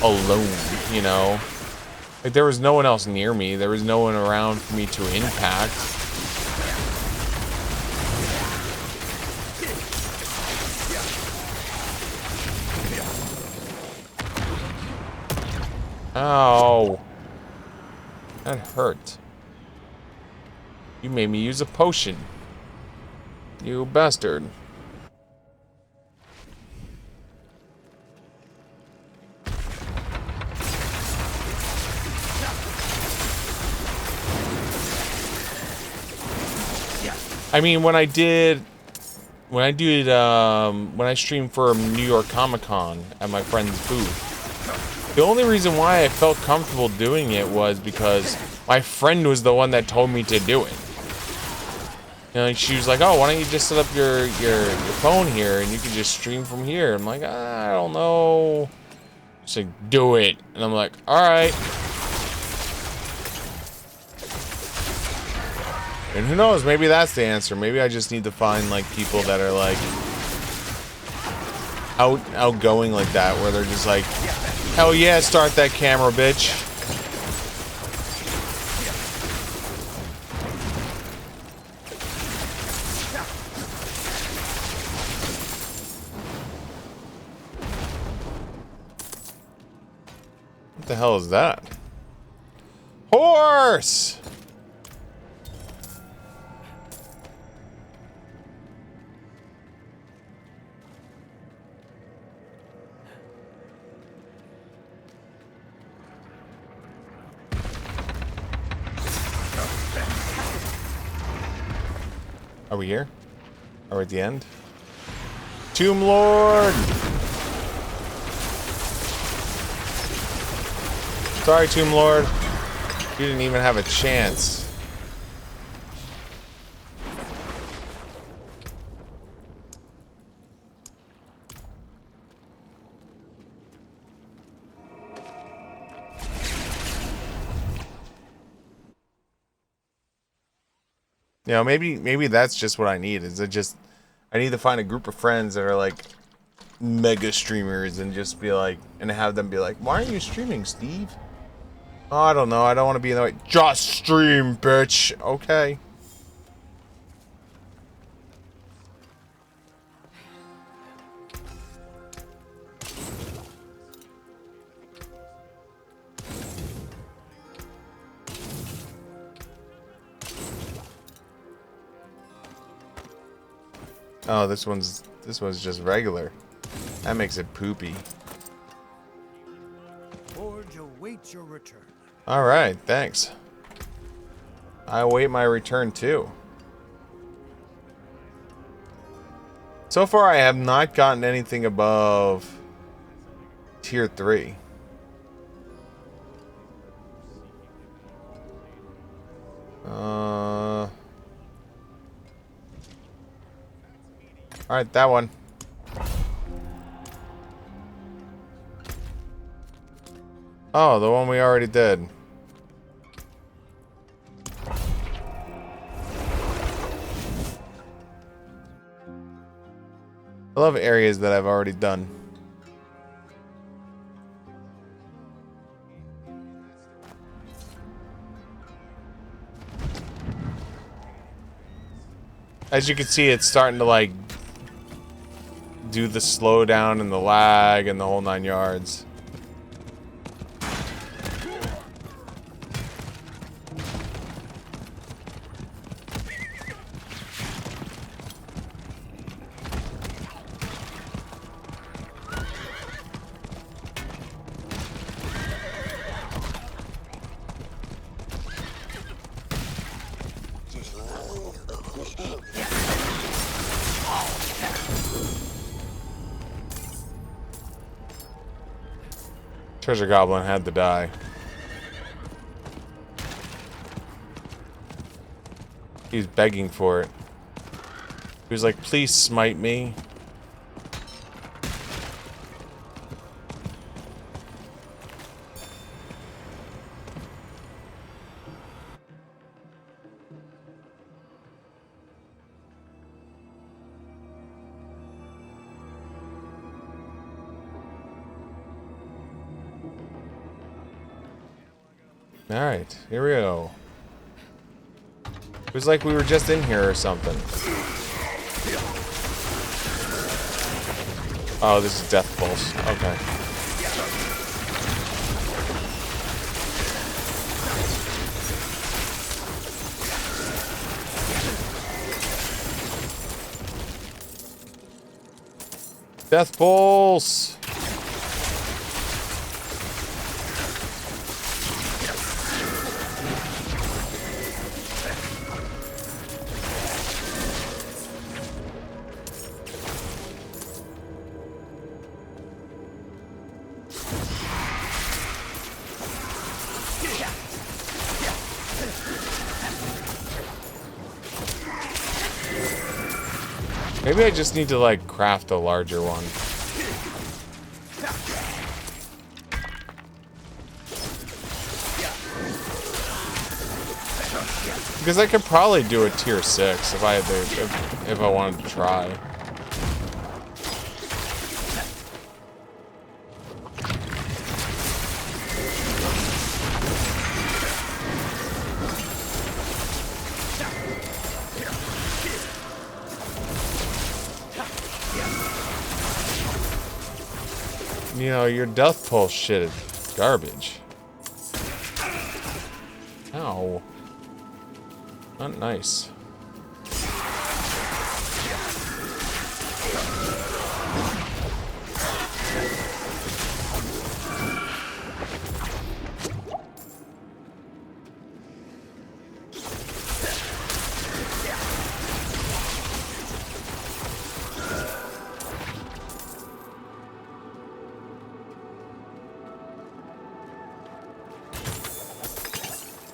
alone, you know. Like there was no one else near me. There was no one around for me to impact. Ow. That hurt. You made me use a potion. You bastard. I mean, when I streamed for New York Comic Con at my friend's booth, the only reason why I felt comfortable doing it was because my friend was the one that told me to do it. You know, she was like, "Oh, why don't you just set up your phone here and you can just stream from here?" I'm like, "I don't know." She's like, "Do it," and I'm like, "All right." And who knows, maybe that's the answer. Maybe I just need to find like people that are like outgoing like that, where they're just like, hell yeah, start that camera, bitch. What the hell is that? Horse! Are we here? Are we at the end? Tomb Lord! Sorry, Tomb Lord. You didn't even have a chance. You know, maybe that's just what I need. I need to find a group of friends that are like mega streamers and just be like, and have them be like, "Why aren't you streaming, Steve?" Oh, I don't know. I don't want to be in the way. Just stream, bitch. Okay. Oh, this one's just regular. That makes it poopy. Forge awaits your return. All right, thanks. I await my return too. So far, I have not gotten anything above tier 3. All right, that one. Oh, the one we already did. I love areas that I've already done. As you can see, it's starting to like do the slowdown and the lag and the whole 9 yards. Treasure Goblin had to die. He's begging for it. He was like, please smite me. Alright, here we go. It was like we were just in here or something. Oh, this is Death Pulse. Okay. Death Pulse! Maybe I just need to, like, craft a larger one. Because I could probably do a tier 6 if I had to, if I wanted to try. You know, your Death Pulse shit is garbage. Ow. Not nice.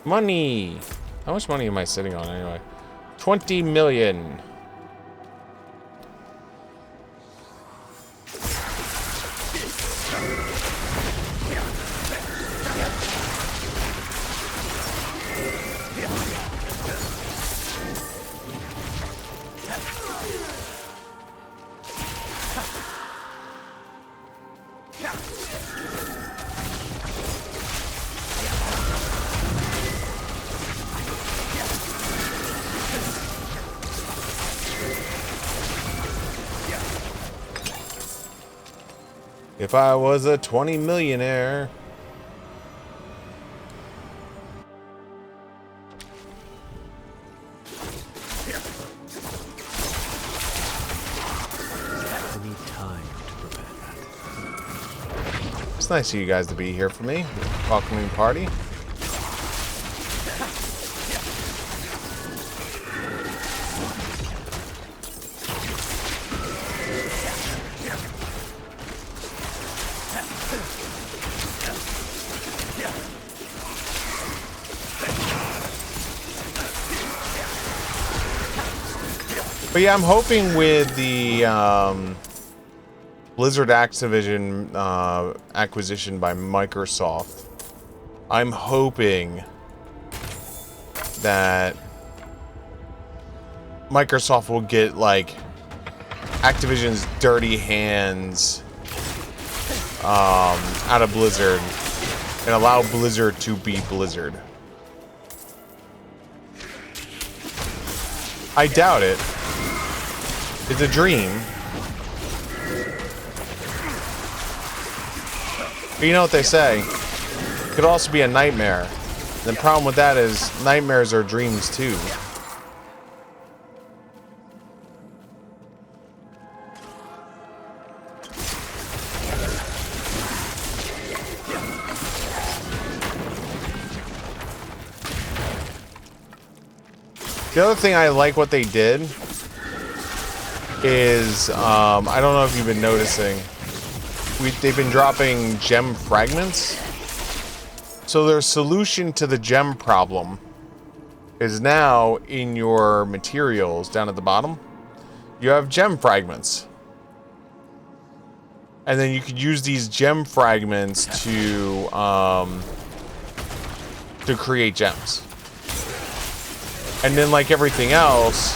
Money! How much money am I sitting on anyway? 20 million. If I was a 20 millionaire. I need time to prepare that. It's nice of you guys to be here for me. Welcoming party. But yeah, I'm hoping with the Blizzard Activision acquisition by Microsoft, I'm hoping that Microsoft will get, like, Activision's dirty hands out of Blizzard and allow Blizzard to be Blizzard. I doubt it. It's a dream. But you know what they say? It could also be a nightmare. The problem with that is nightmares are dreams too. The other thing I like what they did is, I don't know if you've been noticing, they've been dropping gem fragments. So their solution to the gem problem is now in your materials down at the bottom. You have gem fragments. And then you could use these gem fragments to create gems. And then, like everything else,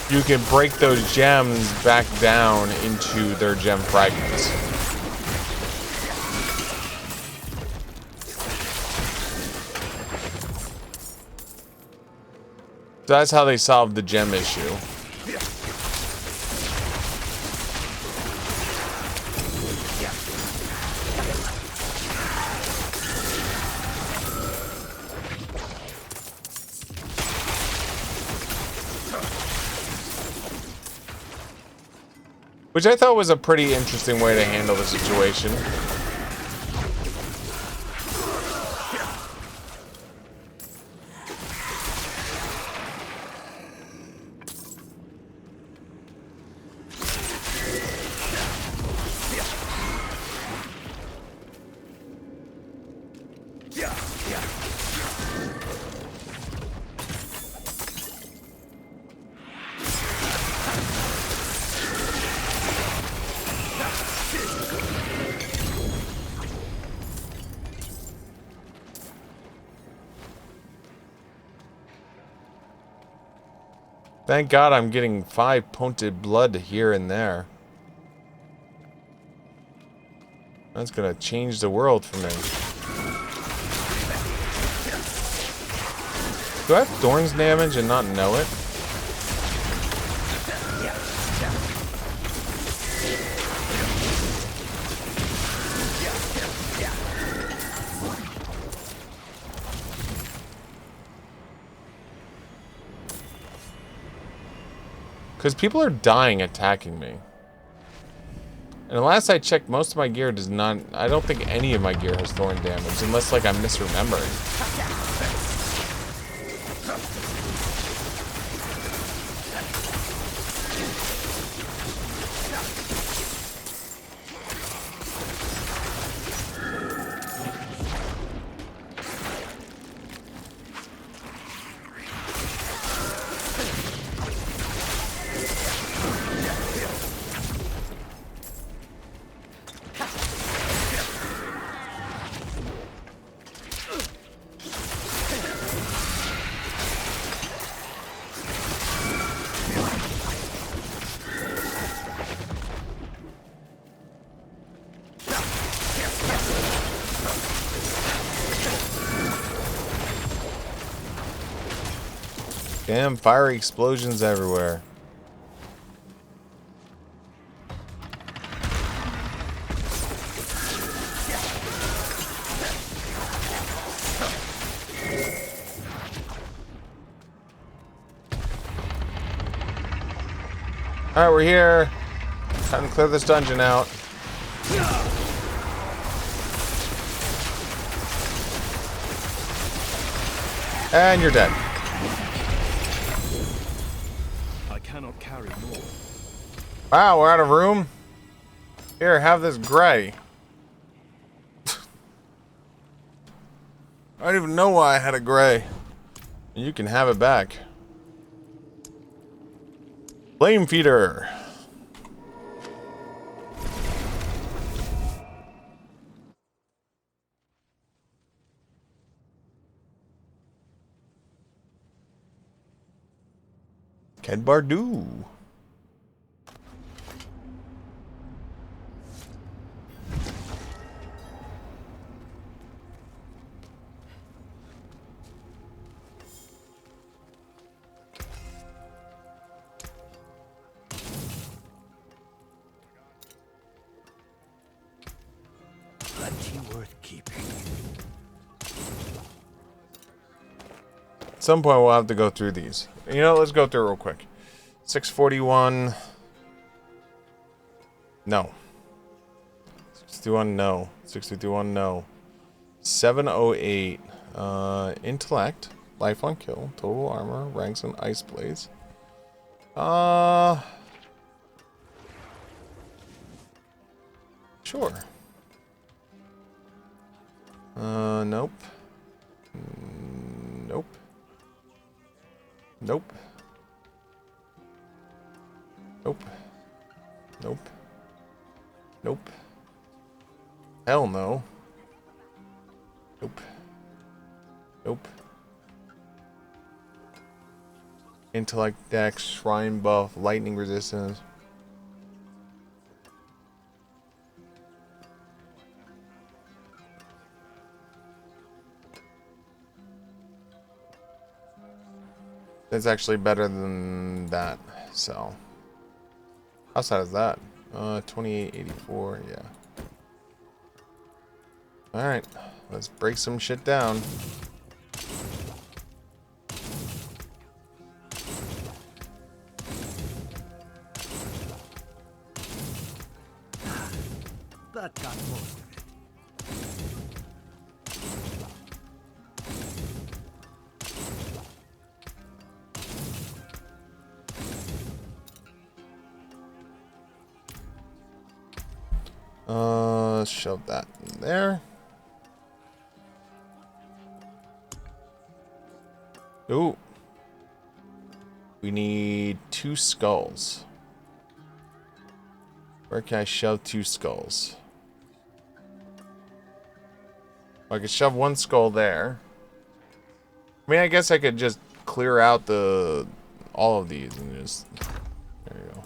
you can break those gems back down into their gem fragments. So that's how they solved the gem issue. Which I thought was a pretty interesting way to handle the situation. Thank God I'm getting 5 punted blood here and there. That's gonna change the world for me. Do I have thorns damage and not know it? Because people are dying attacking me. And last I checked, most of my gear does not... I don't think any of my gear has thorn damage, unless, like, I'm misremembering. Damn, fiery explosions everywhere. Alright, we're here. Time to clear this dungeon out. And you're dead. I cannot carry more. Wow, we're out of room. Here, have this gray. I don't even know why I had a gray. You can have it back. Flame feeder. Ken Bardu. keeping. At some point, we'll have to go through these. You know, let's go through it real quick. 641. No. 651, no. 651, no. 708. Intellect. Life on kill. Total armor. Ranks and ice blades. Sure. Nope. Nope. Nope. Nope. Nope. Nope. Hell no. Nope. Nope. Intellect dex, shrine buff, lightning resistance. That's actually better than that, so. Outside of that, 2884, yeah. Alright, let's break some shit down. That got most of it. Shove that in there. Ooh. We need 2 skulls. Where can I shove 2 skulls? I could shove 1 skull there. I mean, I guess I could just clear out all of these and just, there you go.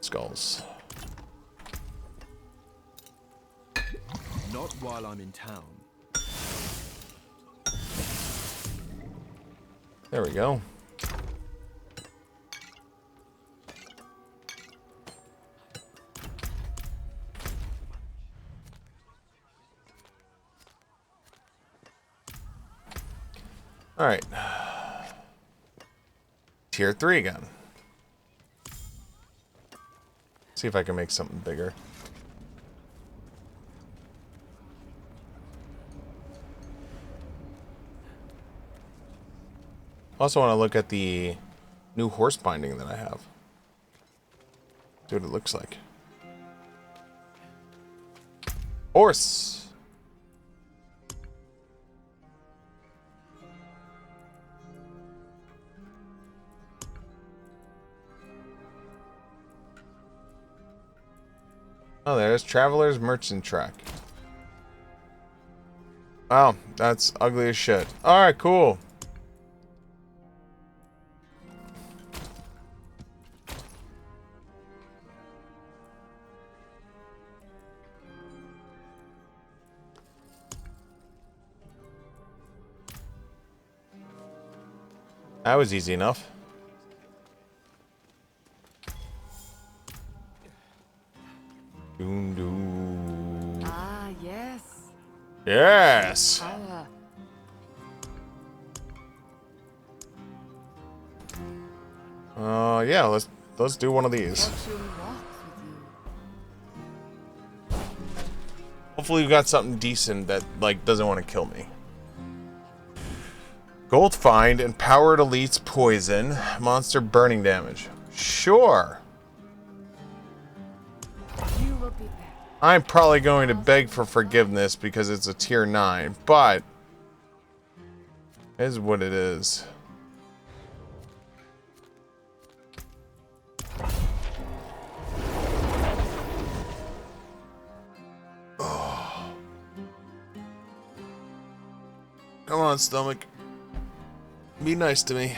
Skulls. Not while I'm in town. There we go. All right. Tier 3 again. See if I can make something bigger. Also want to look at the new horse binding that I have. See what it looks like. Horse! Oh, there's Traveler's Merchant Track. Wow, that's ugly as shit. Alright, cool. That was easy enough. Doom doom. Ah, yes. Yes. Power. Yeah, let's do one of these. Fortune walks with you. Hopefully we got something decent that like doesn't want to kill me. Gold find, empowered elites poison, monster burning damage. Sure. You will be back. I'm probably going to beg for forgiveness because it's a tier 9, but it is what it is. Oh. Come on, stomach. Be nice to me.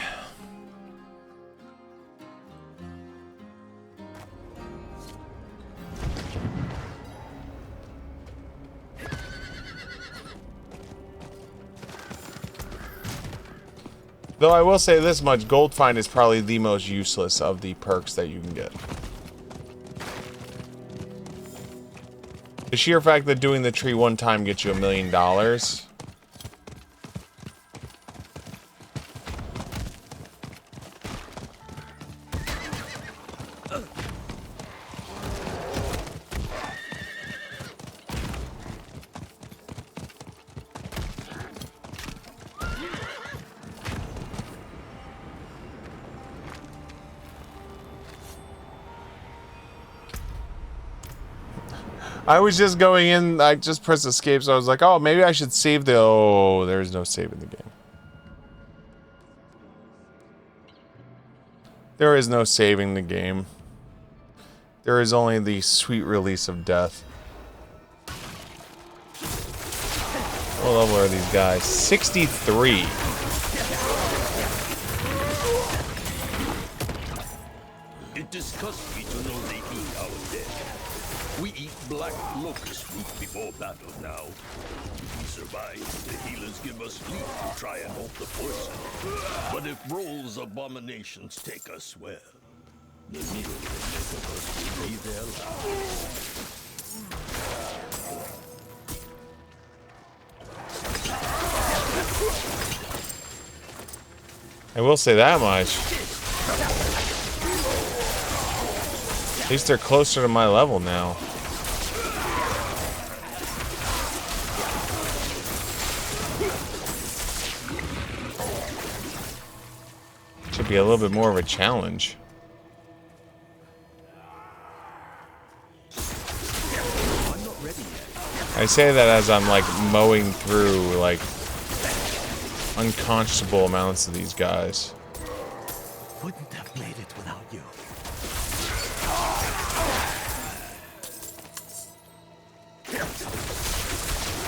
Though I will say this much, Gold Find is probably the most useless of the perks that you can get. The sheer fact that doing the tree one time gets you $1 million. I was just going in, I just pressed escape, so I was like, oh, maybe I should save the... Oh, there's no save in the game. There is no saving the game. There is only the sweet release of death. What level are these guys? 63. It disgusts me to know they eat our dead. We eat black locust fruit before battle now. If we survive, the healers give us sleep to try and halt the poison. But if Roll's abominations take us, well, the meal they make of us will be their last. I will say that much. At least they're closer to my level now. Should be a little bit more of a challenge. I say that as I'm like mowing through like unconscionable amounts of these guys. Wouldn't have made it without you.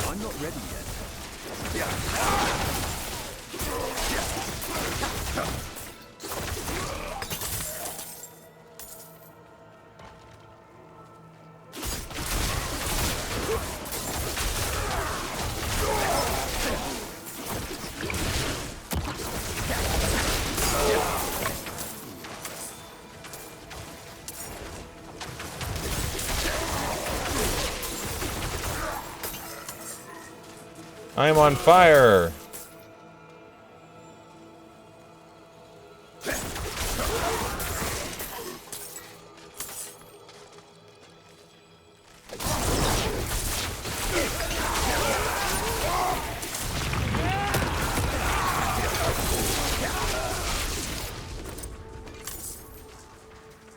I'm not ready yet. I am on fire.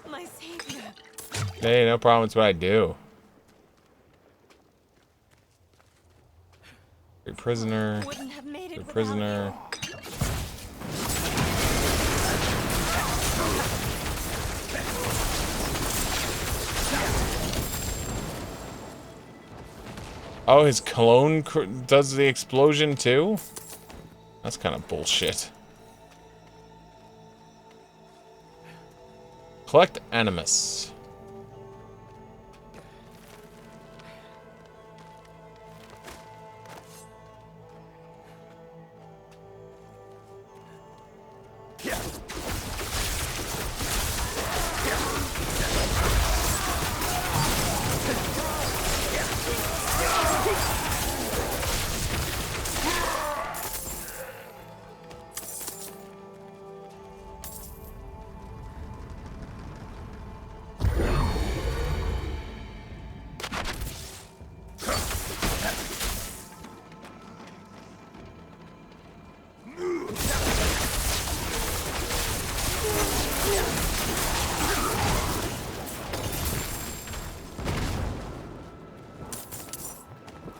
My savior. Hey, no problem. It's what I do. Great prisoner. Wouldn't have made it Great without prisoner. Oh, his cologne does the explosion too? That's kind of bullshit. Collect Animus.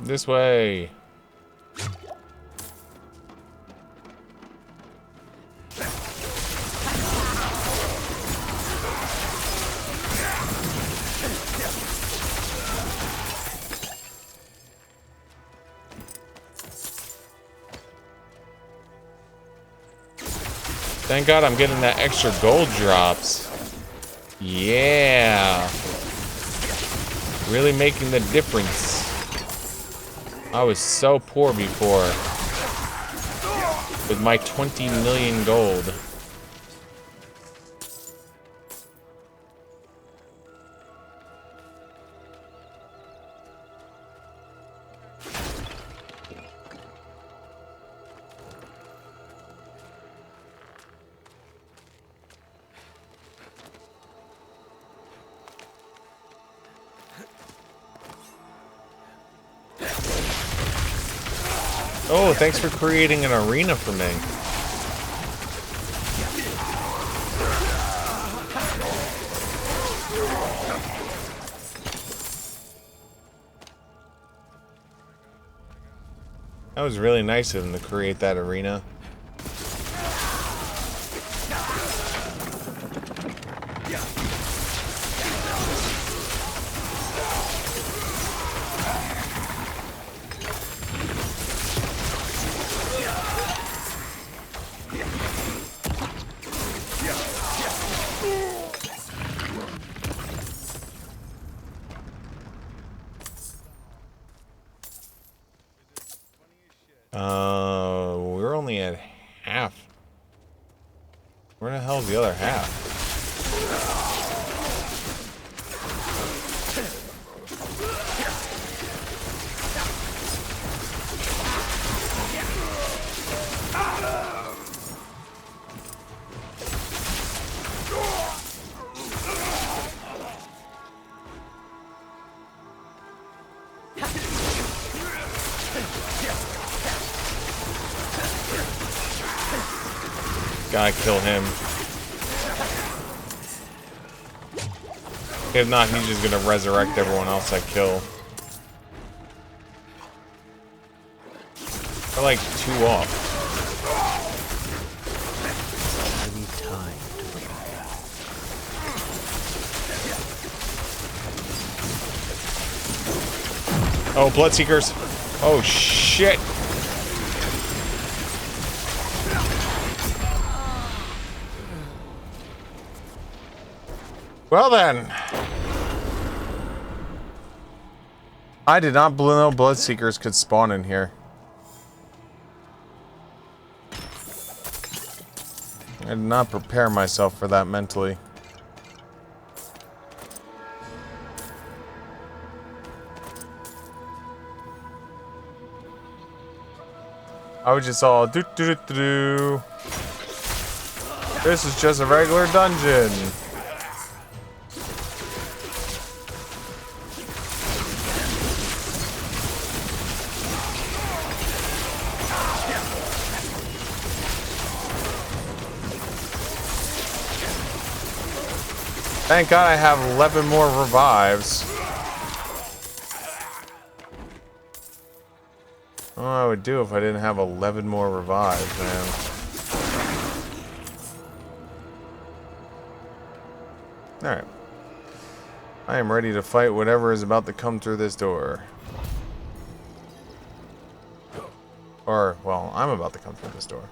This way. Thank God I'm getting that extra gold drops. Yeah. Really making the difference. I was so poor before with my 20 million gold. Oh, thanks for creating an arena for me. That was really nice of him to create that arena. We're only at half. Where the hell's the other half? Gotta kill him. If not, he's just gonna resurrect everyone else I kill. We're like 2 off. I need time to prepare. Oh, Bloodseekers. Oh, shit. Well then. I did not know Bloodseekers could spawn in here. I did not prepare myself for that mentally. I was just all do do do do. This is just a regular dungeon. Thank God I have 11 more revives. I don't know what I would do if I didn't have 11 more revives, man. Alright. I am ready to fight whatever is about to come through this door. Or, well, I'm about to come through this door.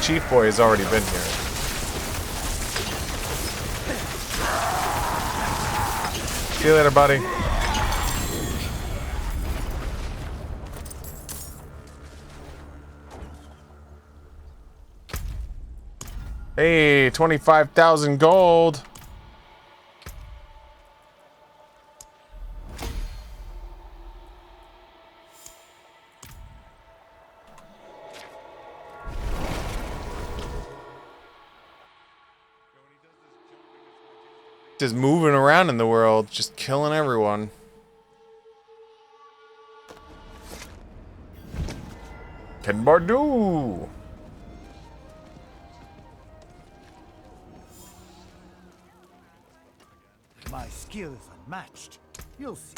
Chief Boy has already been here. See you later, buddy. Hey, 25,000 gold. Just moving around in the world, just killing everyone. Ken Bardu. My skill is unmatched. You'll see.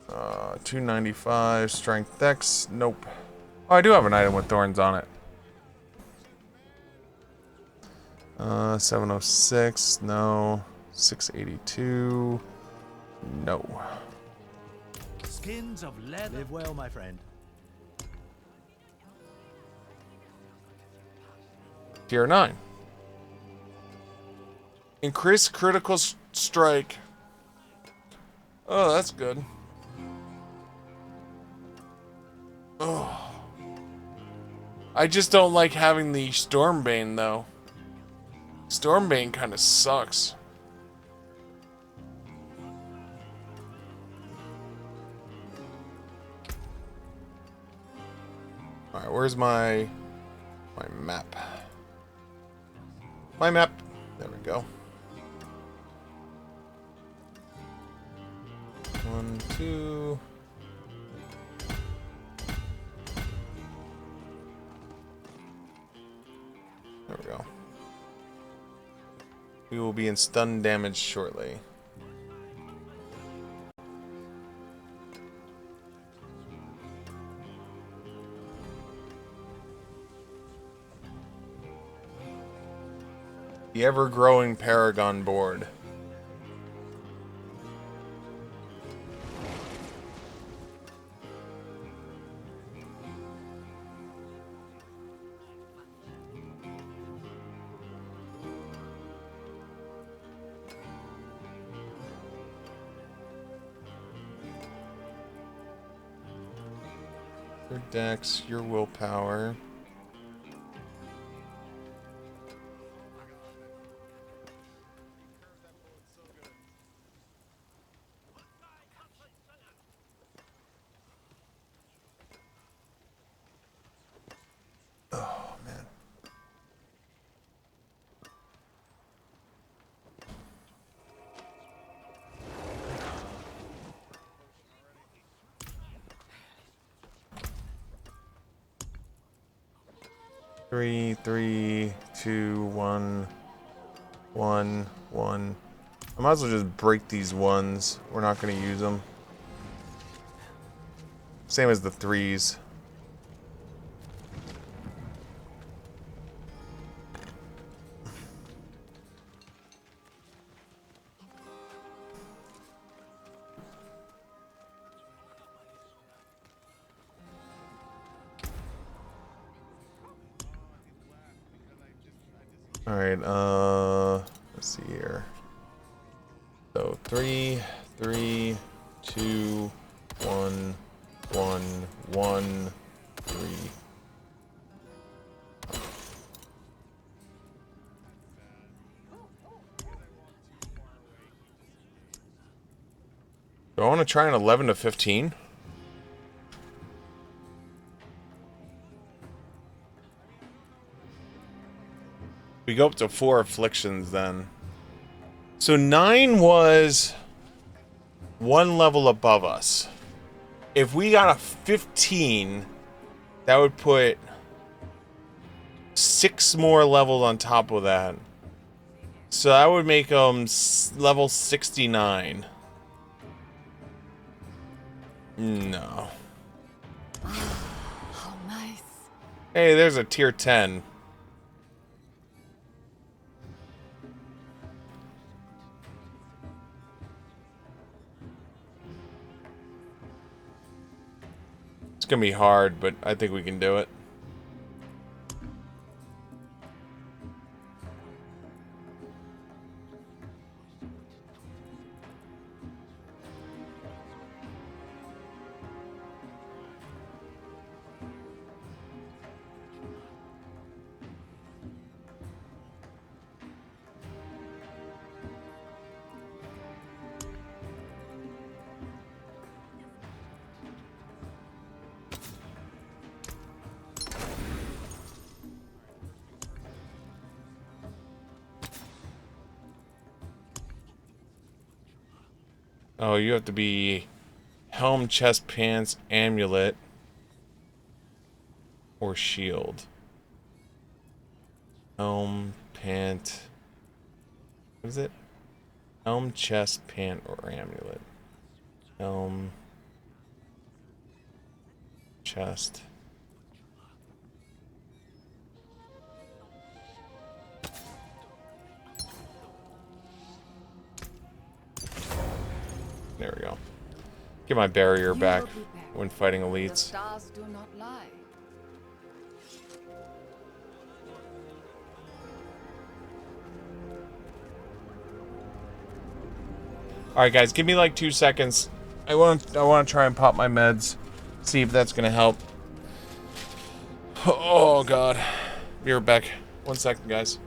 Uh, 295 strength dex. Nope. Oh, I do have an item with thorns on it. 706. No. 682. No. Skins of leather. Live well, my friend. Tier 9. Increase critical strike. Oh, that's good. Oh. I just don't like having the Stormbane, though. Stormbane kind of sucks. Alright, where's my map? My map. There we go. 1, 2. There we go. We will be in stun damage shortly. The ever-growing Paragon board. Your dex, your willpower. Oh, man. Three, two, one, one, one. I might as well just break these ones. We're not going to use them. Same as the threes. Alright, let's see here. So 3, 3, 2, 1, 1, 1, 3. Do I want to try an 11 to 15? We go up to 4 afflictions then. So 9 was 1 level above us. If we got a 15, that would put 6 more levels on top of that. So that would make them level 69. No. How nice. Hey, there's a tier 10. It's gonna be hard, but I think we can do it. Oh, you have to be helm, chest, pants, amulet, or shield. Helm, pant. What is it? Helm, chest, pant, or amulet. Helm, chest. There we go. Get my barrier back when fighting elites. The stars do not lie. Alright guys, give me like 2 seconds. I want to try and pop my meds. See if that's gonna help. Oh god. Be right back. 1 second, guys.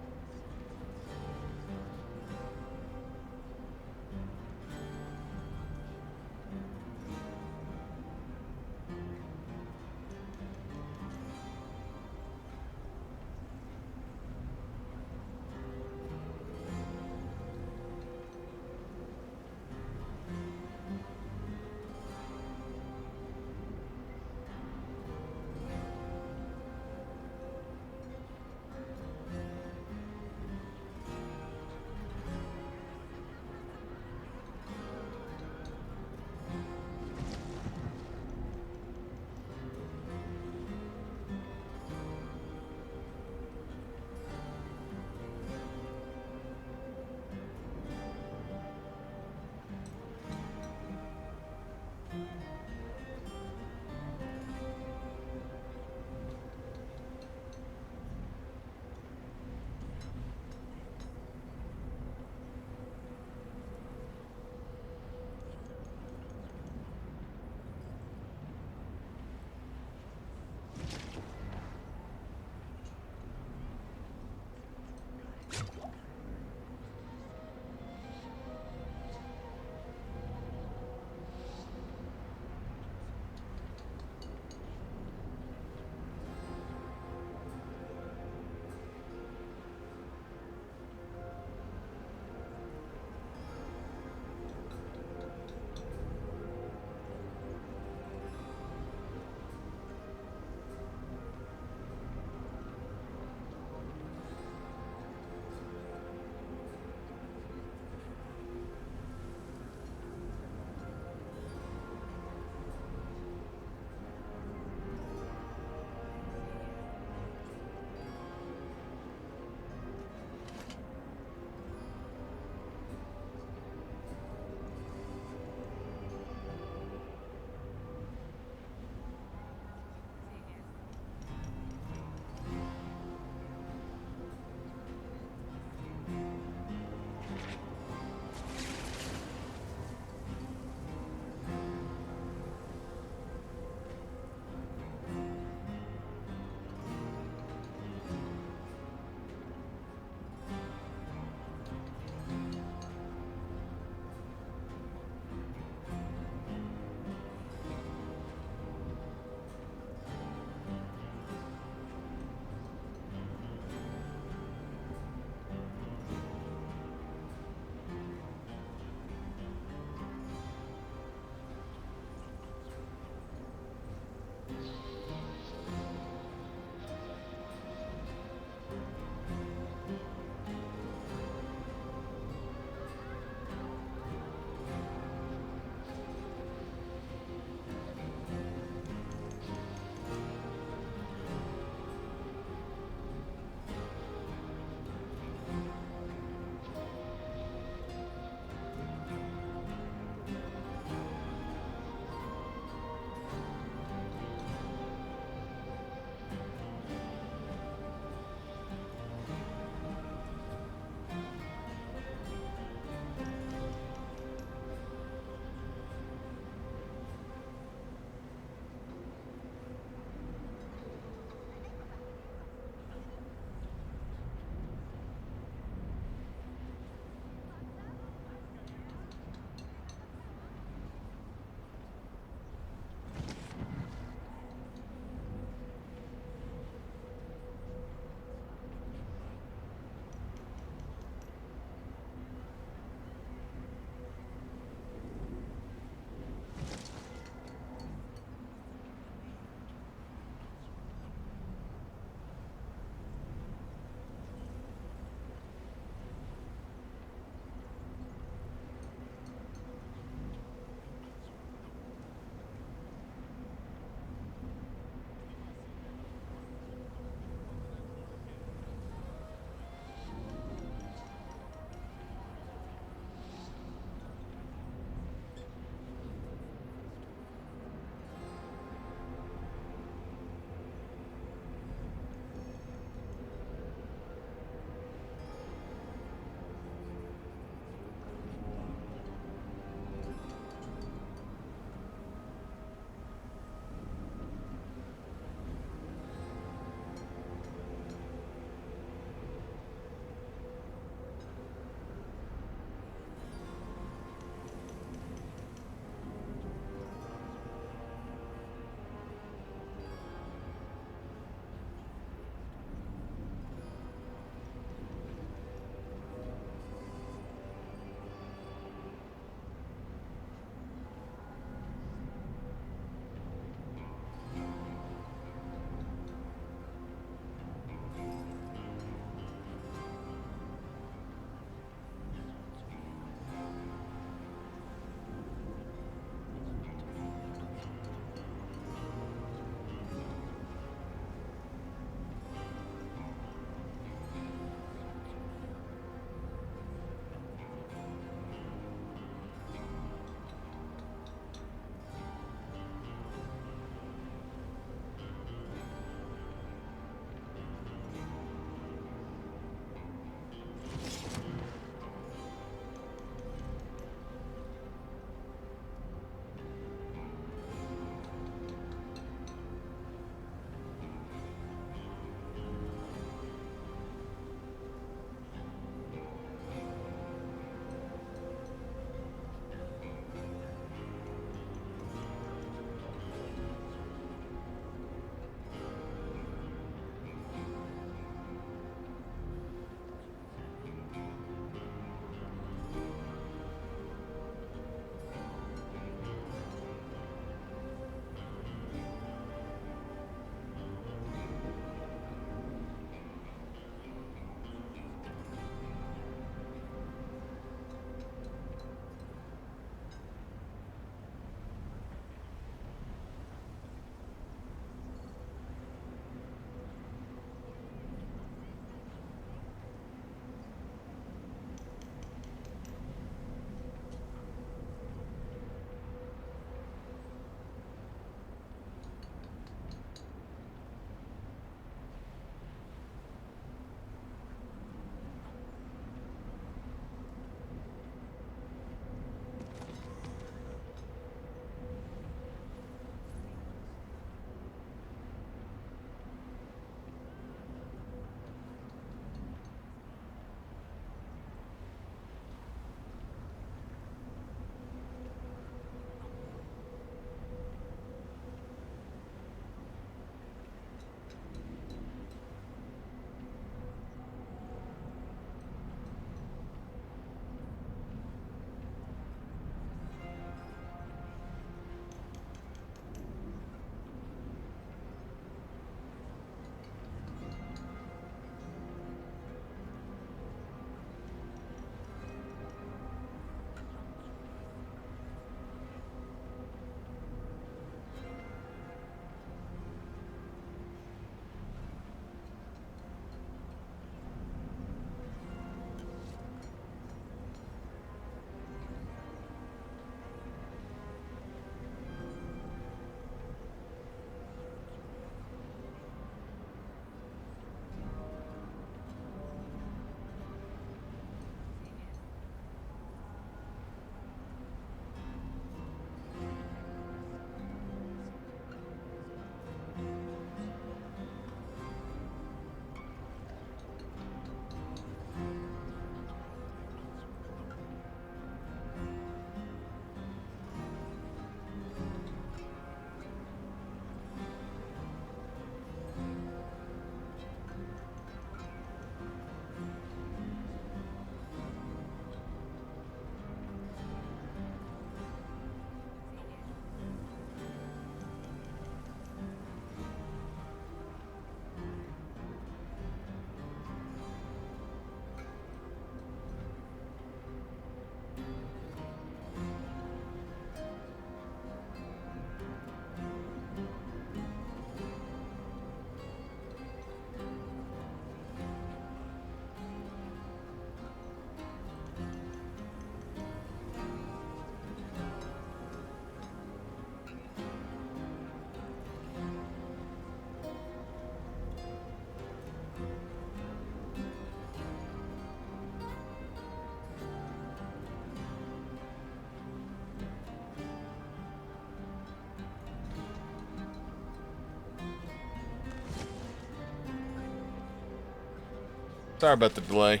Sorry about the delay.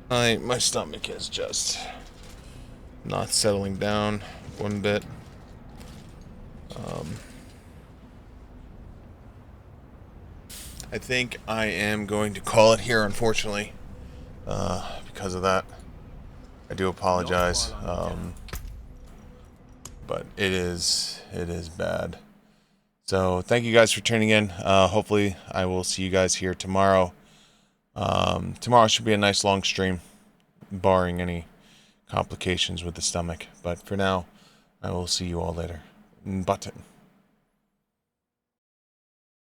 My stomach is just not settling down one bit. I think I am going to call it here, unfortunately, because of that. I do apologize, but it is bad. So thank you guys for tuning in. Hopefully I will see you guys here tomorrow. Tomorrow should be a nice long stream, barring any complications with the stomach. But for now, I will see you all later. Button.